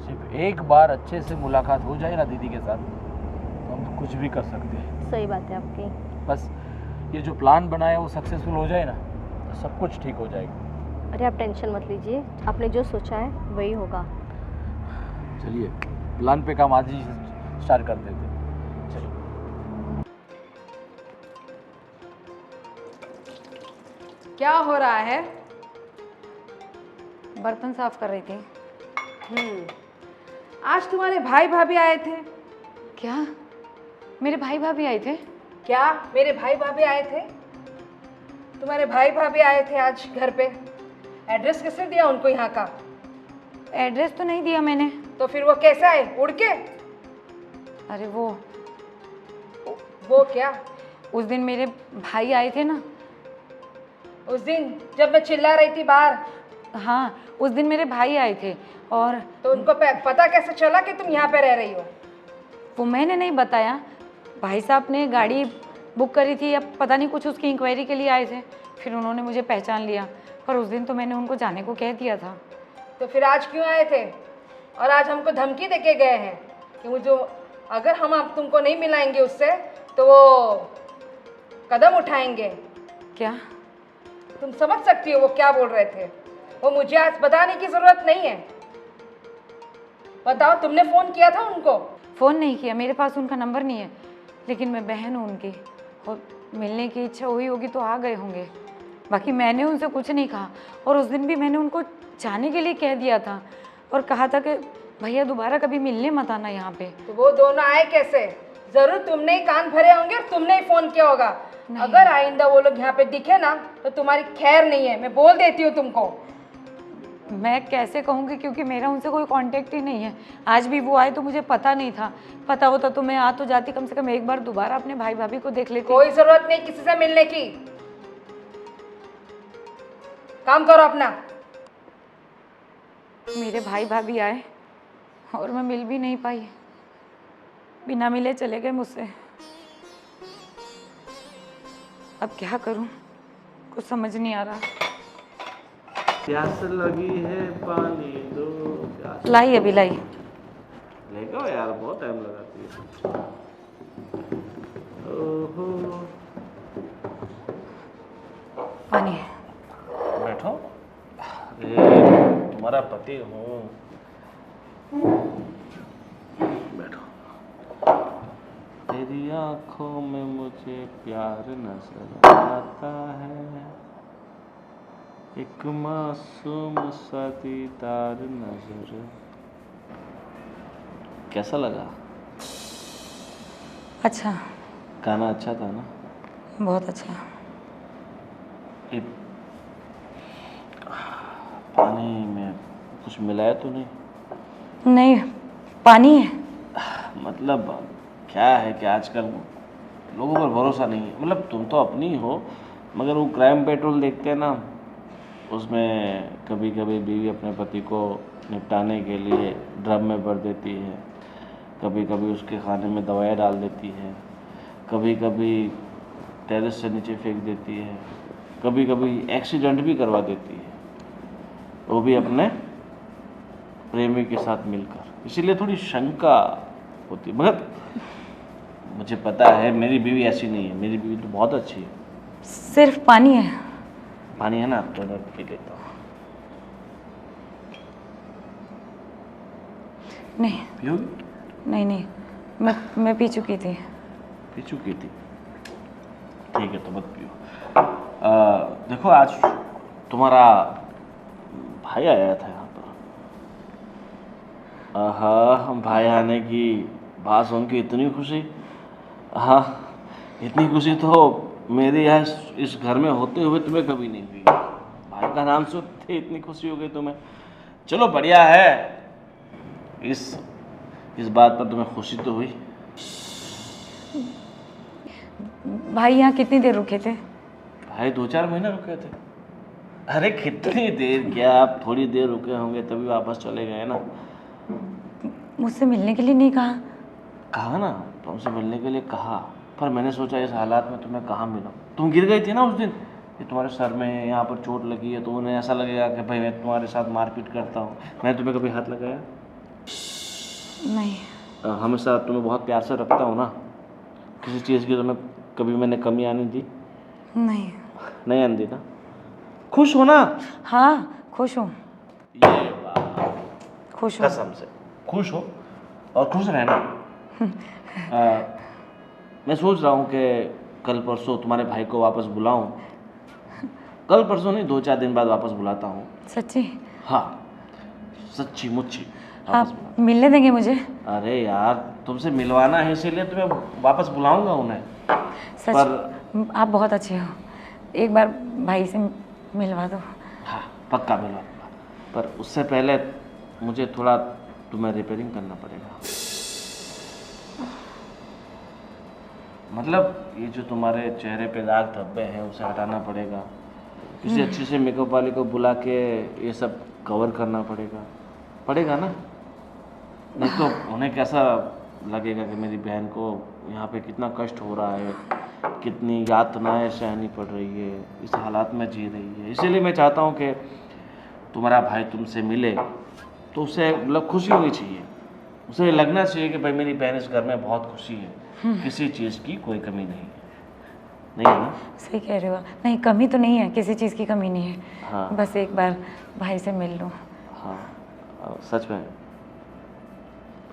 सिर्फ एक बार अच्छे से मुलाकात हो जाए ना दीदी के साथ, तो हम कुछ भी कर सकते हैं। सही बात है आपकी। बस ये जो प्लान बना है वो सक्सेसफुल हो जाए ना तो सब कुछ ठीक हो जाएगा। अरे आप टेंशन मत लीजिए, आपने जो सोचा है वही होगा। चलिए प्लान पे काम आज ही स्टार्ट कर देते हैं। चलिए। क्या हो रहा है? बर्तन साफ कर रही थी। आज तुम्हारे भाई भाभी आए थे। क्या मेरे भाई भाभी आए थे? क्या मेरे भाई भाभी आए थे? तुम्हारे भाई भाभी आए थे आज घर पे। एड्रेस कैसे दिया उनको यहाँ का? एड्रेस तो नहीं दिया मैंने। तो फिर वो कैसे आए? उड़ के? अरे वो क्या? उस दिन मेरे भाई आए थे ना। उस दिन जब मैं चिल्ला रही थी बाहर? हाँ, उस दिन मेरे भाई आए थे। और तो उनको पता कैसे चला कि तुम यहाँ पे रह रही हो? वो मैंने नहीं बताया। भाई साहब ने गाड़ी बुक करी थी, अब पता नहीं कुछ उसकी इंक्वायरी के लिए आए थे, फिर उन्होंने मुझे पहचान लिया। पर उस दिन तो मैंने उनको जाने को कह दिया था। तो फिर आज क्यों आए थे? और आज हमको धमकी देके गए हैं कि मुझे अगर हम आप तुमको नहीं मिलाएंगे उससे तो वो कदम उठाएंगे। क्या? तुम समझ सकती हो वो क्या बोल रहे थे? वो मुझे आज बताने की ज़रूरत नहीं है। बताओ, तुमने फ़ोन किया था उनको? फ़ोन नहीं किया, मेरे पास उनका नंबर नहीं है, लेकिन मैं बहन हूँ उनकी और मिलने की इच्छा हुई होगी तो आ गए होंगे। बाकी मैंने उनसे कुछ नहीं कहा। और उस दिन भी मैंने उनको जाने के लिए कह दिया था और कहा था कि भैया दोबारा कभी मिलने मत आना यहाँ पे। तो वो दोनों आए कैसे? ज़रूर तुमने ही कान भरे होंगे और तुमने ही फ़ोन किया होगा। अगर आइंदा वो लोग यहाँ पे दिखे ना तो तुम्हारी खैर नहीं है, मैं बोल देती हूँ तुमको। मैं कैसे कहूँगी, क्योंकि मेरा उनसे कोई कांटेक्ट ही नहीं है। आज भी वो आए तो मुझे पता नहीं था। पता होता तो मैं आ तो जाती, कम से कम एक बार दोबारा अपने भाई भाभी को देख लेती। कोई ज़रूरत नहीं किसी से मिलने की। काम करो अपना। मेरे भाई भाभी आए और मैं मिल भी नहीं पाई, बिना मिले चले गए मुझसे। अब क्या करूं, कुछ समझ नहीं आ रहा। प्यास लगी है पानी दो। प्यास लाई अभी लाई। लेगा यार, बहुत टाइम लगाती है। ओहो, पानी। बैठो। अरे तुम्हारा पति हूँ, बैठो। तेरी आंखों में मुझे प्यार नजर आता है, एक मासूम सा दीदार नजर। कैसा लगा? अच्छा, गाना अच्छा था ना? बहुत अच्छा। ये पानी में कुछ मिलाया तो नहीं? नहीं, पानी है। मतलब क्या है कि आजकल लोगों पर भरोसा नहीं है। मतलब तुम तो अपनी हो, मगर वो क्राइम पेट्रोल देखते हैं ना, उसमें कभी कभी बीवी अपने पति को निपटाने के लिए ड्रम में भर देती है, कभी कभी उसके खाने में दवाइयाँ डाल देती है, कभी कभी टेरेस से नीचे फेंक देती है, कभी कभी एक्सीडेंट भी करवा देती है, वो भी अपने प्रेमी के साथ मिलकर। इसीलिए थोड़ी शंका होती है। मगर मुझे पता है मेरी बीवी ऐसी नहीं है, मेरी बीवी तो बहुत अच्छी है। सिर्फ पानी है। पानी है ना, तो मैं पी लेता हूँ। नहीं पियोगी? नहीं नहीं, मैं पी चुकी थी। पी चुकी थी? ठीक है, तो मत पियो। देखो, आज तुम्हारा भाई आया था यहाँ पर। हाँ, भाई आने की बात सुन के इतनी खुशी, हाँ इतनी खुशी तो मेरे यहाँ इस घर में होते हुए तुम्हें कभी नहीं हुई। भाई का नाम सुनते इतनी खुशी हो गई तुम्हें। चलो बढ़िया है, इस बात पर तुम्हें खुशी तो हुई। भाई यहाँ कितनी देर रुके थे? भाई 2-4 महीने रुके थे। अरे कितनी देर क्या, आप थोड़ी देर रुके होंगे तभी वापस चले गए ना। मुझसे मिलने के लिए नहीं कहा? कहा ना, तुमसे मिलने के लिए कहा, पर मैंने सोचा इस हालात में तुम्हें कहाँ मिला। तुम गिर गई थी ना उस दिन, कि तुम्हारे सर में यहाँ पर चोट लगी है, तो उन्हें ऐसा लगेगा कि भाई मैं तुम्हारे साथ मारपीट करता हूँ। मैंने तुम्हें कभी हाथ लगाया? नहीं। हमेशा तुम्हें बहुत प्यार से रखता हूँ ना, किसी चीज़ की तुम्हें कभी मैंने कमी आने दी? नहीं। नहीं आने दी ना? खुश हो ना? हाँ खुश हूँ, ये बात खुश हूँ। कसम से खुश हो और खुश रहना। मैं सोच रहा हूँ कि कल परसों तुम्हारे भाई को वापस बुलाऊं। कल परसों नहीं, 2-4 दिन बाद वापस बुलाता हूँ। सच्ची? हाँ, सच्ची मुच्ची वापस आप मिलने देंगे मुझे? अरे यार, तुमसे मिलवाना है इसीलिए तुम्हें वापस बुलाऊंगा उन्हें। सच आप बहुत अच्छे हो, एक बार भाई से मिलवा दो। हाँ पक्का मिलवाऊंगा, पर उससे पहले मुझे थोड़ा तुम्हें रिपेयरिंग करना पड़ेगा। मतलब ये जो तुम्हारे चेहरे पे दाग धब्बे हैं उसे हटाना पड़ेगा, किसी अच्छे से मेकअप वाले को बुला के ये सब कवर करना पड़ेगा ना? नहीं तो उन्हें कैसा लगेगा कि मेरी बहन को यहाँ पे कितना कष्ट हो रहा है, कितनी यातनाएं सहनी पड़ रही है, इस हालात में जी रही है। इसीलिए मैं चाहता हूँ कि तुम्हारा भाई तुमसे मिले तो उसे मतलब खुशी होनी चाहिए, उसे लगना चाहिए कि भाई मेरी बहन इस घर में बहुत खुशी है, किसी चीज़ की कोई कमी नहीं है। नहीं है ना? सही कह रहे हो। नहीं, कमी तो नहीं है, किसी चीज़ की कमी नहीं है। हाँ बस एक बार भाई से मिल लो। हाँ सच में।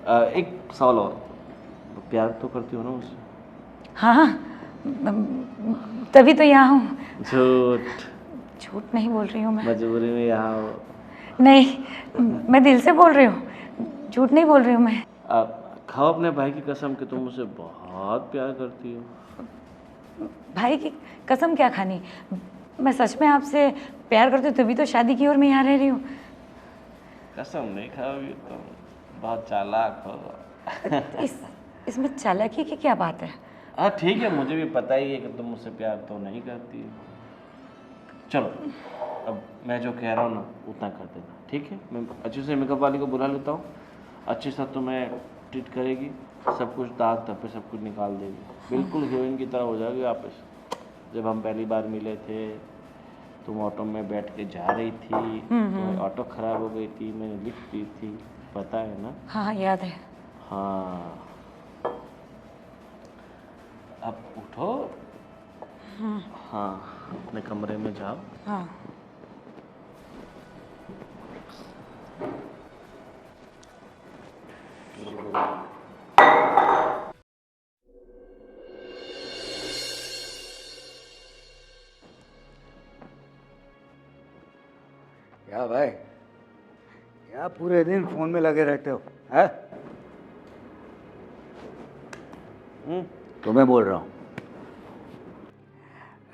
एक सवाल और, प्यार तो करती हो ना मुझसे? हाँ हाँ, तभी तो यहाँ हूँ। झूठ। झूठ नहीं बोल रही हूँ मैं। मजबूरी में यहाँ हो। नहीं, मैं दिल से बोल रही हूँ, झूठ नहीं बोल रही हूँ मैं। खाओ अपने भाई की कसम कि तुम मुझसे बहुत प्यार करती हो। भाई की कसम क्या खानी, मैं सच में आपसे प्यार करती हूँ, तभी तो शादी की ओर मैं यहाँ रह रही हूँ। कसम नहीं खाओगी तुम, बहुत चालाक हो। इसमें चालाकी की क्या बात है? हाँ ठीक है, मुझे भी पता ही है कि तुम मुझसे प्यार तो नहीं करती हो। चलो अब मैं जो कह रहा हूँ ना उतना कर देना, ठीक है? मैं अच्छे से मेकअप वाली को बुला लेता हूँ, अच्छे से तुम्हें ट्रीट करेगी, सब कुछ दाग धब्बे सब कुछ निकाल देगी, बिल्कुल हीरोइन की तरह हो जाएगी वापस। जब हम पहली बार मिले थे तुम ऑटो में बैठ के जा रही थी, तुम्हारी ऑटो खराब हो गई थी, मैंने लिफ्ट दी थी, पता है ना? हाँ याद है। हाँ अब उठो। हाँ अपने कमरे में जाओ। हाँ क्या भाई, क्या पूरे दिन फोन में लगे रहते हो? है तुम्हें बोल रहा हूँ।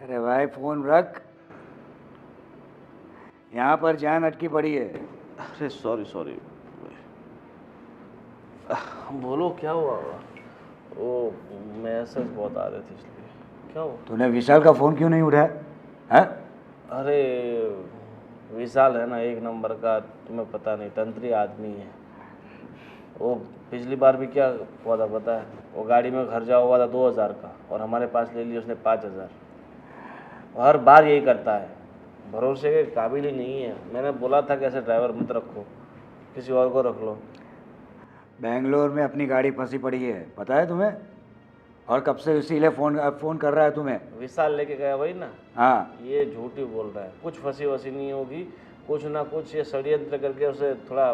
अरे भाई फोन रख, यहाँ पर जान अटकी पड़ी है। अरे सॉरी बोलो क्या हुआ? वो मैसेज बहुत आ रहे थे इसलिए। क्या हुआ? तूने विशाल का फोन क्यों नहीं उठाया? है? अरे विशाल है ना एक नंबर का, तुम्हें पता नहीं, तंत्री आदमी है वो। पिछली बार भी क्या हुआ था पता है? वो गाड़ी में खर्चा हुआ था 2000 का और हमारे पास ले लिया उसने 5000। हर बार यही करता है, भरोसे के काबिल ही नहीं है। मैंने बोला था कि ऐसे ड्राइवर मत रखो, किसी और को रख लो। बेंगलोर में अपनी गाड़ी फंसी पड़ी है, पता है तुम्हें? और कब से इसीलिए फोन कर रहा है तुम्हें। विशाल लेके गया वही ना? हाँ ये झूठ ही बोल रहा है, कुछ फंसी वसी नहीं होगी, कुछ ना कुछ ये षड्यंत्र करके उसे थोड़ा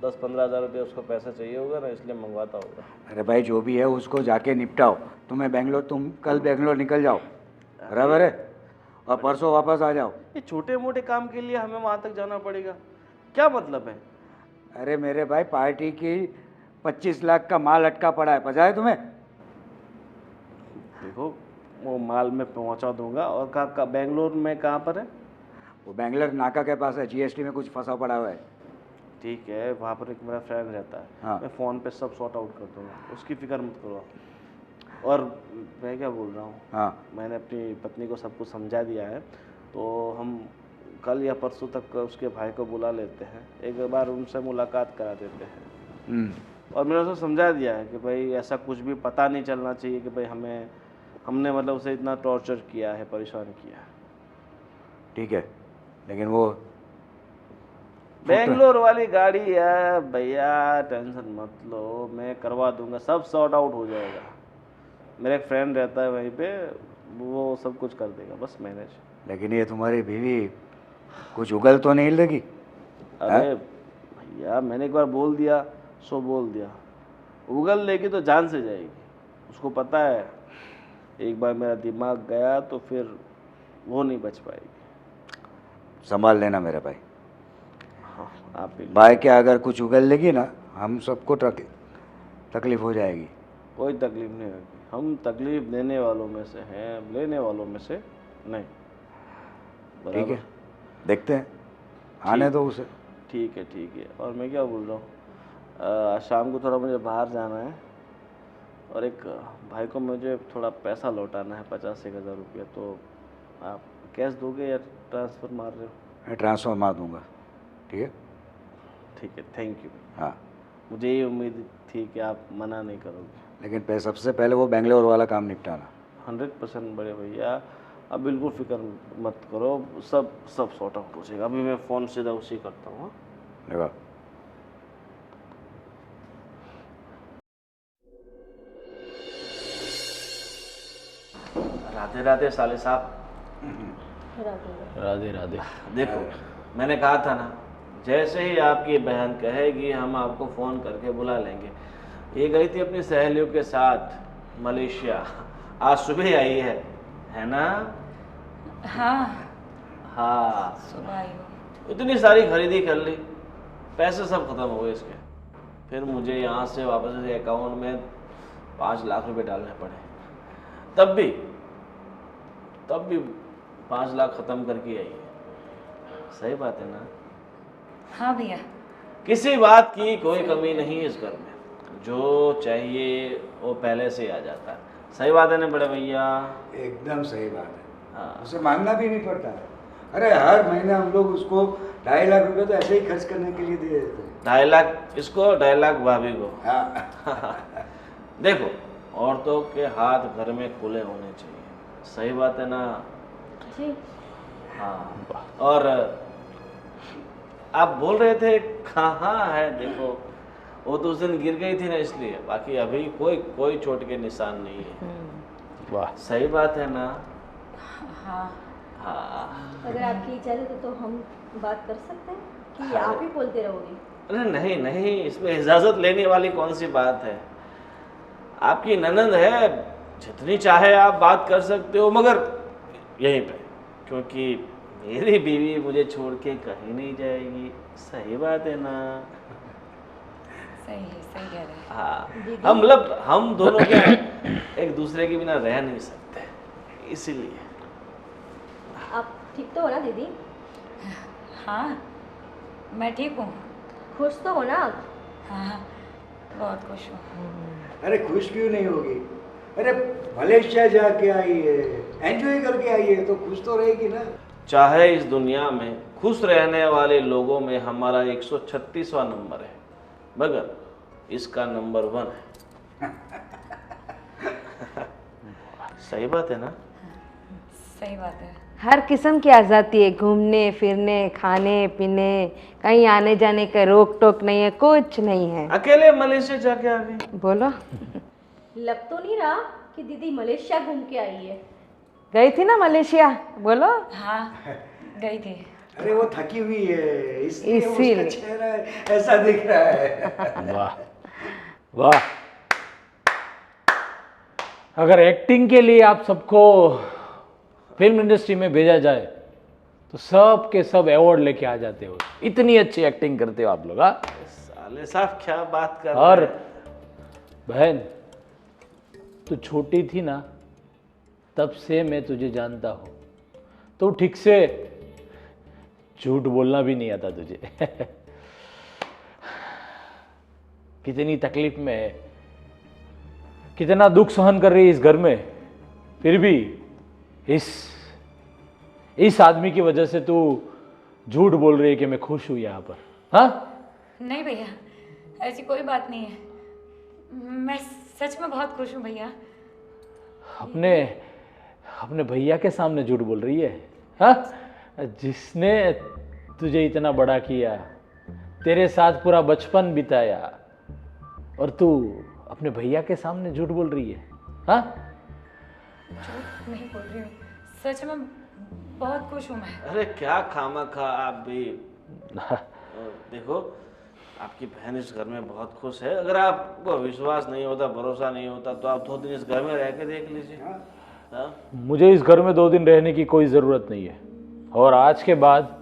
10-15 हज़ार रुपये उसको पैसा चाहिए होगा ना, इसलिए मंगवाता होगा। अरे भाई जो भी है उसको जाके निपटाओ। तुम कल बेंगलोर निकल जाओ, बराबर है? और परसों वापस आ जाओ। ये छोटे मोटे काम के लिए हमें वहाँ तक जाना पड़ेगा, क्या मतलब है? अरे मेरे भाई पार्टी की 25 लाख का माल अटका पड़ा है, पता है तुम्हें? देखो वो माल मैं पहुँचा दूंगा। और कहाँ बेंगलोर में कहाँ पर है? वो बेंगलोर नाका के पास है, जीएसटी में कुछ फंसा पड़ा हुआ है। ठीक है, वहाँ पर एक मेरा फ्रेंड रहता है। हाँ। मैं फ़ोन पे सब सॉर्ट आउट कर दूंगा, उसकी फिक्र मत करो। और मैं क्या बोल रहा हूँ, हाँ मैंने अपनी पत्नी को सब कुछ समझा दिया है, तो हम कल या परसों तक उसके भाई को बुला लेते हैं, एक बार उनसे मुलाकात करा देते हैं। और मैंने उसे समझा दिया है कि भाई ऐसा कुछ भी पता नहीं चलना चाहिए कि भाई हमने मतलब उसे इतना टॉर्चर किया है, परेशान किया है। ठीक है, लेकिन वो बेंगलोर वाली गाड़ी है भैया, टेंशन मत लो, मैं करवा दूंगा, सब सॉर्ट आउट हो जाएगा। मेरा एक फ्रेंड रहता है वहीं पे, वो सब कुछ कर देगा, बस मैनेज। लेकिन ये तुम्हारी बीवी कुछ उगल तो नहीं लगी? अरे भैया मैंने एक बार बोल दिया सो बोल दिया, उगल लेगी तो जान से जाएगी। उसको पता है एक बार मेरा दिमाग गया तो फिर वो नहीं बच पाएगी। संभाल लेना मेरा भाई। हाँ आप भी। भाई क्या अगर कुछ उगल लेगी ना, हम सबको तकलीफ हो जाएगी। कोई तकलीफ नहीं होगी, हम तकलीफ देने वालों में से हैं, लेने वालों में से नहीं। ठीक है, देखते हैं, आने दो उसे। ठीक है। और मैं क्या बोल रहा हूँ, शाम को थोड़ा मुझे बाहर जाना है और एक भाई को मुझे थोड़ा पैसा लौटाना है, 50,000 रुपया। तो आप कैश दोगे या ट्रांसफ़र मार रहे हो? मैं ट्रांसफ़र मार दूंगा। ठीक है, थैंक यू। हाँ, मुझे ये उम्मीद थी कि आप मना नहीं करोगे। लेकिन सबसे पहले वो बेंगलोर वाला काम निपटाना। 100% बड़े भैया, अब बिल्कुल फिक्र मत करो, सब सॉर्ट आउट हो जाएगा। अभी मैं फ़ोन सीधा उसी करता हूँ। देखो, राधे राधे साले साहब। राधे राधे। देखो मैंने कहा था ना, जैसे ही आपकी बहन कहेगी हम आपको फ़ोन करके बुला लेंगे। ये गई थी अपनी सहेलियों के साथ मलेशिया, आज सुबह आई है ना? हाँ, हाँ, सुबह आई हो। इतनी सारी खरीदी कर ली, पैसे सब खत्म हो गए इसके। फिर मुझे यहाँ से वापस से अकाउंट में 5 लाख रुपए डालने पड़े। तब भी 5 लाख ख़त्म करके आई है। सही बात है ना? हाँ भैया। किसी बात की कोई कमी नहीं है इस घर में, जो चाहिए वो पहले से आ जाता है। सही बात है ना बड़े भैया? एकदम सही बात है। हाँ। उसे मांगना भी नहीं पड़ता। अरे हर महीने हम लोग उसको 2.5 लाख रुपए तो ऐसे ही खर्च करने के लिए दे देते हैं। 2.5 लाख इसको, 2.5 लाख भाभी को। हाँ। देखो, औरतों के हाथ घर में खुले होने चाहिए। सही बात है ना? जी हाँ। और आप बोल रहे थे कहाँ है? देखो वो तो उस दिन गिर गई थी ना, इसलिए। बाकी अभी कोई चोट के निशान नहीं है। वाह, सही बात है ना? हाँ। हाँ। अगर आपकी इजाज़त हो तो हम बात कर सकते हैं कि आप ही बोलते रहोगे? अरे नहीं, इसमें इजाज़त लेने वाली कौन सी बात है? आपकी ननद है, जितनी चाहे आप बात कर सकते हो, मगर यहीं पे, क्योंकि मेरी बीवी मुझे छोड़ के कहीं नहीं जाएगी। सही बात है ना? सही कह रहे हैं। हाँ, हम दोनों क्या एक दूसरे के बिना रह नहीं सकते, इसीलिए। आप ठीक तो हो ना दीदी? हाँ, मैं ठीक हूँ। खुश तो हो ना आप? हाँ, बहुत खुश हूँ। अरे खुश क्यों नहीं होगी? अरे मलेशिया जाके आई है, एंजॉय करके आई है, तो खुश तो रहेगी ना। चाहे इस दुनिया में खुश रहने वाले लोगों में हमारा 136वां नंबर है, मगर इसका नंबर 1 है। सही बात है ना? सही बात है। हर किस्म की आज़ादी है, घूमने फिरने, खाने पीने, कहीं आने जाने का रोक टोक नहीं है, कुछ नहीं है। अकेले मलेशिया जाके आ गई? बोलो, लग तो नहीं रहा कि दीदी मलेशिया घूम के आई है। गई थी ना मलेशिया? बोलो। हाँ, गई थी। अरे वो थकी हुई है, इसलिए इसीलिए। उसका चेहरा ऐसा दिख रहा है। वाह वाह। अगर एक्टिंग के लिए आप सबको फिल्म इंडस्ट्री में भेजा जाए तो सब के सब अवार्ड लेके आ जाते हो। इतनी अच्छी एक्टिंग करते हो आप लोग। हाँ, साले साहब क्या बात कर रहे और हैं? बहन, तू छोटी थी ना, तब से मैं तुझे जानता हूँ। तो ठीक से झूठ बोलना भी नहीं आता तुझे। कितनी तकलीफ में है, कितना दुख सहन कर रही है इस घर में, फिर भी इस आदमी की वजह से तू झूठ बोल रही है कि मैं खुश हूं यहाँ पर। हाँ, नहीं भैया, ऐसी कोई बात नहीं है। मैं सच में बहुत खुश हूँ भैया। अपने भैया के सामने झूठ बोल रही है? हाँ, जिसने तुझे इतना बड़ा किया, तेरे साथ पूरा बचपन बिताया, और तू अपने भैया के सामने झूठ बोल रही है? हाँ, झूठ नहीं बोल रही हूँ, सच में बहुत खुश हूँ मैं। अरे क्या खामखा आप भी। देखो आपकी बहन इस घर में बहुत खुश है। अगर आपको विश्वास नहीं होता, भरोसा नहीं होता, तो आप 2 दिन इस घर में रह के देख लीजिए। हाँ? मुझे इस घर में 2 दिन रहने की कोई ज़रूरत नहीं है, और आज के बाद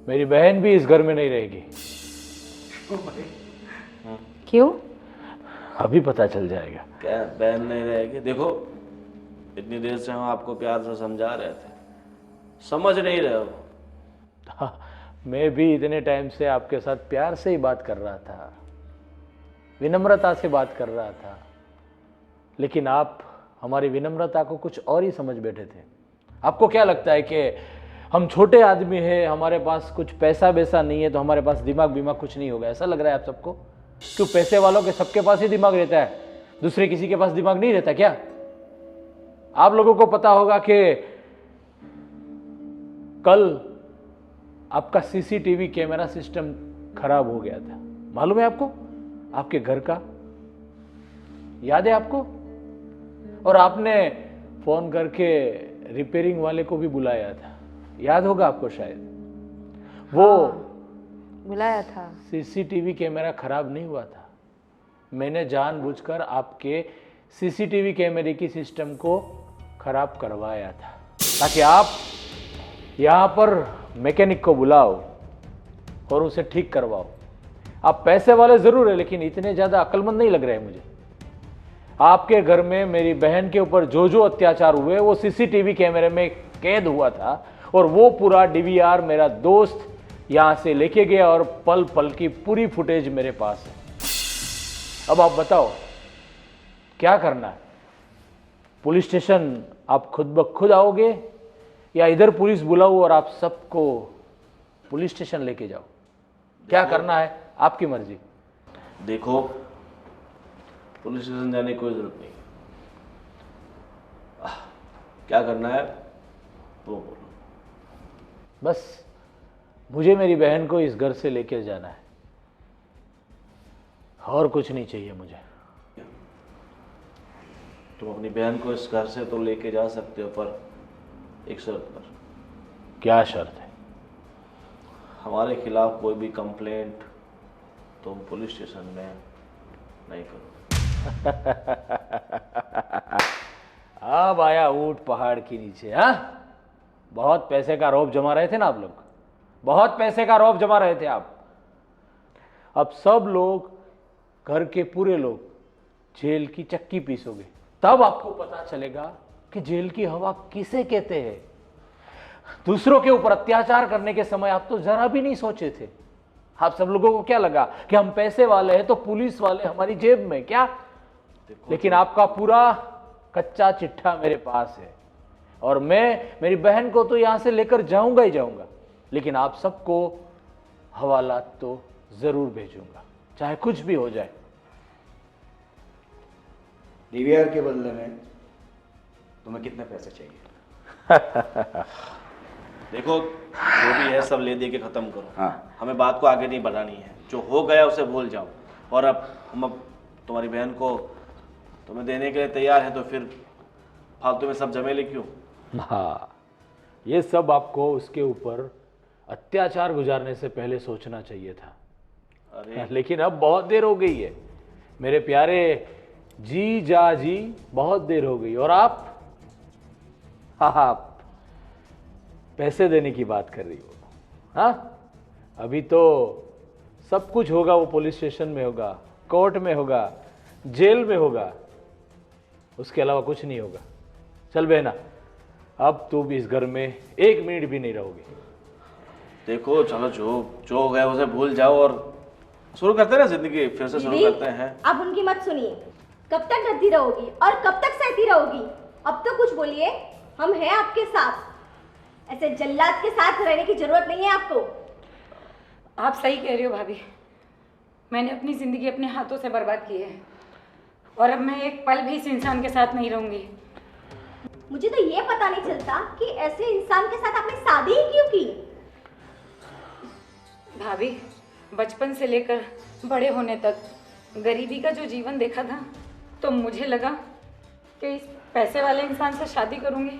मेरी बहन भी इस घर में नहीं रहेगी। क्यों? अभी पता चल जाएगा। क्या बहन नहीं रहेगी? देखो इतनी देर से हम आपको प्यार से समझा रहे थे, समझ नहीं रहे हो। हाँ, मैं भी इतने टाइम से आपके साथ प्यार से ही बात कर रहा था, विनम्रता से बात कर रहा था, लेकिन आप हमारी विनम्रता को कुछ और ही समझ बैठे थे। आपको क्या लगता है कि हम छोटे आदमी हैं, हमारे पास कुछ पैसा वैसा नहीं है, तो हमारे पास दिमाग बीमाग कुछ नहीं होगा? ऐसा लग रहा है आप सबको? क्यों पैसे वालों के सबके पास ही दिमाग रहता है, दूसरे किसी के पास दिमाग नहीं रहता क्या? आप लोगों को पता होगा कि कल आपका सीसीटीवी कैमरा सिस्टम खराब हो गया था, मालूम है आपको? आपके घर का याद है आपको? और आपने फोन करके रिपेयरिंग वाले को भी बुलाया था, याद होगा आपको शायद। वो बुलाया था। सीसीटीवी कैमरा खराब नहीं हुआ था, मैंने जानबूझकर आपके सीसीटीवी कैमरे की सिस्टम को खराब करवाया था, ताकि आप यहाँ पर मैकेनिक को बुलाओ और उसे ठीक करवाओ। आप पैसे वाले जरूर है, लेकिन इतने ज़्यादा अक्लमंद नहीं लग रहे हैं मुझे। आपके घर में मेरी बहन के ऊपर जो जो अत्याचार हुए वो सीसीटीवी कैमरे में कैद हुआ था, और वो पूरा डीवीआर मेरा दोस्त यहाँ से लेके गया, और पल पल की पूरी फुटेज मेरे पास है। अब आप बताओ क्या करना है? पुलिस स्टेशन आप खुद ब खुद आओगे, या इधर पुलिस बुलाओ और आप सबको पुलिस स्टेशन लेके जाओ? क्या करना है आपकी मर्जी। देखो पुलिस स्टेशन जाने की कोई जरूरत नहीं। क्या करना है वो बोलो। बस मुझे मेरी बहन को इस घर से लेके जाना है, और कुछ नहीं चाहिए मुझे। तुम अपनी बहन को इस घर से तो लेके जा सकते हो, पर एक शर्त पर। क्या शर्त है? हमारे खिलाफ कोई भी कंप्लेंट तुम पुलिस स्टेशन में नहीं करो। अब आया ऊंट पहाड़ के नीचे। हाँ, बहुत पैसे का रौब जमा रहे थे ना आप लोग, बहुत पैसे का रौब जमा रहे थे आप। अब सब लोग, घर के पूरे लोग जेल की चक्की पीसोगे, तब आपको पता चलेगा कि जेल की हवा किसे कहते हैं। दूसरों के ऊपर अत्याचार करने के समय आप तो जरा भी नहीं सोचे थे। आप सब लोगों को क्या लगा कि हम पैसे वाले हैं तो पुलिस वाले हमारी जेब में क्या? लेकिन आपका पूरा कच्चा चिट्ठा मेरे पास है, और मैं मेरी बहन को तो यहां से लेकर जाऊंगा ही जाऊंगा, लेकिन आप सबको हवालात तो जरूर भेजूंगा, चाहे कुछ भी हो जाए। डीवीआर के बदले में तुम्हें कितने पैसे चाहिए? देखो जो भी है सब ले दे के खत्म करो। हाँ। हमें बात को आगे नहीं बढ़ानी है, जो हो गया उसे भूल जाओ। और अब हम तुम्हारी बहन को तुम्हें देने के लिए तैयार है, तो फिर फालतू में सब झमेले क्यों? हाँ, ये सब आपको उसके ऊपर अत्याचार गुजारने से पहले सोचना चाहिए था। अरे लेकिन अब बहुत देर हो गई है मेरे प्यारे जी जा जी, बहुत देर हो गई। और आप हाँ पैसे देने की बात कर रही हो? हाँ, अभी तो सब कुछ होगा वो पुलिस स्टेशन में होगा, कोर्ट में होगा, जेल में होगा, उसके अलावा कुछ नहीं होगा। चल बहना, अब तुम इस घर में 1 मिनट भी नहीं रहोगे। देखो चलो जो हो गया उसे भूल जाओ और शुरू करते हैं ना जिंदगी, फिर से शुरू करते हैं। अब उनकी मत सुनिए। कब तक डरती रहोगी और कब तक सहती रहोगी? अब तो कुछ बोलिए, हम हैं आपके साथ। ऐसे जल्लाद के साथ रहने की जरूरत नहीं है आपको। आप सही कह रही हो भाभी, मैंने अपनी ज़िंदगी अपने हाथों से बर्बाद की है, और अब मैं एक पल भी इस इंसान के साथ नहीं रहूंगी। मुझे तो ये पता नहीं चलता कि ऐसे इंसान के साथ आपने शादी ही क्यों की। भाभी, बचपन से लेकर बड़े होने तक गरीबी का जो जीवन देखा था, तो मुझे लगा कि इस पैसे वाले इंसान से शादी करूँगी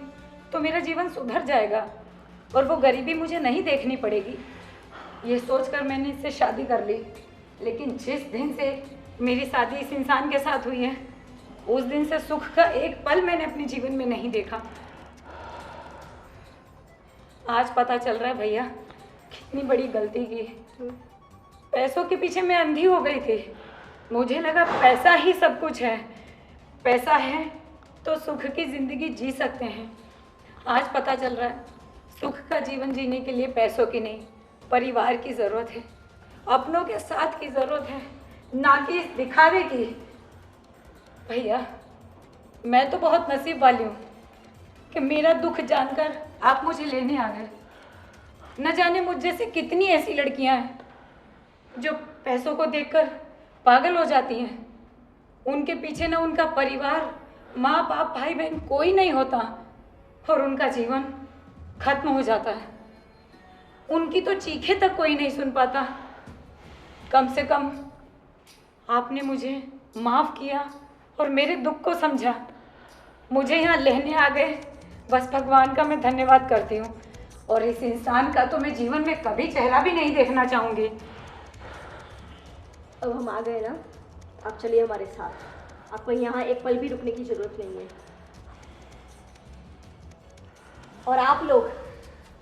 तो मेरा जीवन सुधर जाएगा और वो गरीबी मुझे नहीं देखनी पड़ेगी। ये सोचकर मैंने इससे शादी कर ली, लेकिन जिस दिन से मेरी शादी इस इंसान के साथ हुई है उस दिन से सुख का एक पल मैंने अपने जीवन में नहीं देखा। आज पता चल रहा है भैया कितनी बड़ी गलती की। पैसों के पीछे मैं अंधी हो गई थी। मुझे लगा पैसा ही सब कुछ है, पैसा है तो सुख की ज़िंदगी जी सकते हैं। आज पता चल रहा है सुख का जीवन जीने के लिए पैसों की नहीं, परिवार की ज़रूरत है, अपनों के साथ की ज़रूरत है, ना कि इस दिखावे की। भैया मैं तो बहुत नसीब वाली हूँ कि मेरा दुख जानकर आप मुझे लेने आ गए। न जाने मुझ जैसे कितनी ऐसी लड़कियाँ हैं जो पैसों को देखकर पागल हो जाती हैं। उनके पीछे ना उनका परिवार, माँ बाप, भाई बहन कोई नहीं होता और उनका जीवन खत्म हो जाता है। उनकी तो चीखें तक कोई नहीं सुन पाता। कम से कम आपने मुझे माफ़ किया और मेरे दुख को समझा, मुझे यहाँ लेने आ गए। बस भगवान का मैं धन्यवाद करती हूँ और इस इंसान का तो मैं जीवन में कभी चेहरा भी नहीं देखना चाहूँगी। अब हम आ गए ना, आप चलिए हमारे साथ। आपको यहाँ एक पल भी रुकने की ज़रूरत नहीं है। और आप लोग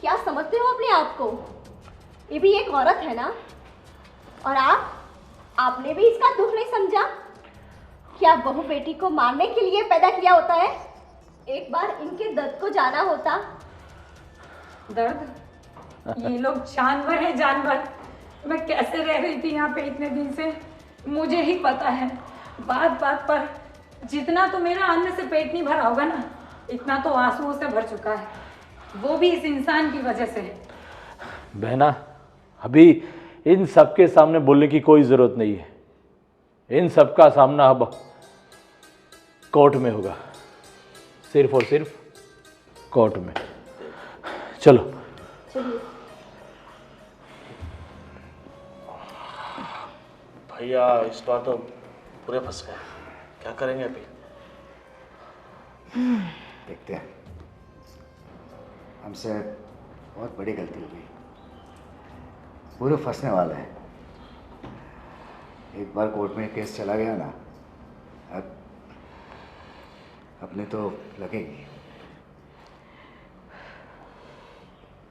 क्या समझते हो अपने आप को? ये भी एक औरत है ना। और आपने भी इसका दुख नहीं समझा? क्या बहू बेटी को मारने के लिए पैदा किया होता है? एक बार इनके दर्द को जाना होता। दर्द? ये लोग जानवर हैं, जानवर। मैं कैसे रह रही थी यहाँ पे इतने दिन से मुझे ही पता है। बात बात पर जितना तो मेरा अन्न से पेट नहीं भरा होगा ना, इतना तो आंसुओं से भर चुका है, वो भी इस इंसान की वजह से। बहना, अभी इन सब के सामने बोलने की कोई ज़रूरत नहीं है। इन सब का सामना अब कोर्ट में होगा, सिर्फ और सिर्फ कोर्ट में। चलो चलिए। भैया इस बार तो पूरे फंस गए, क्या करेंगे अभी? देखते हैं। हमसे बहुत बड़ी गलती हो गई, पूरे फंसने वाला है। एक बार कोर्ट में केस चला गया ना, अब अपने तो लगेगी।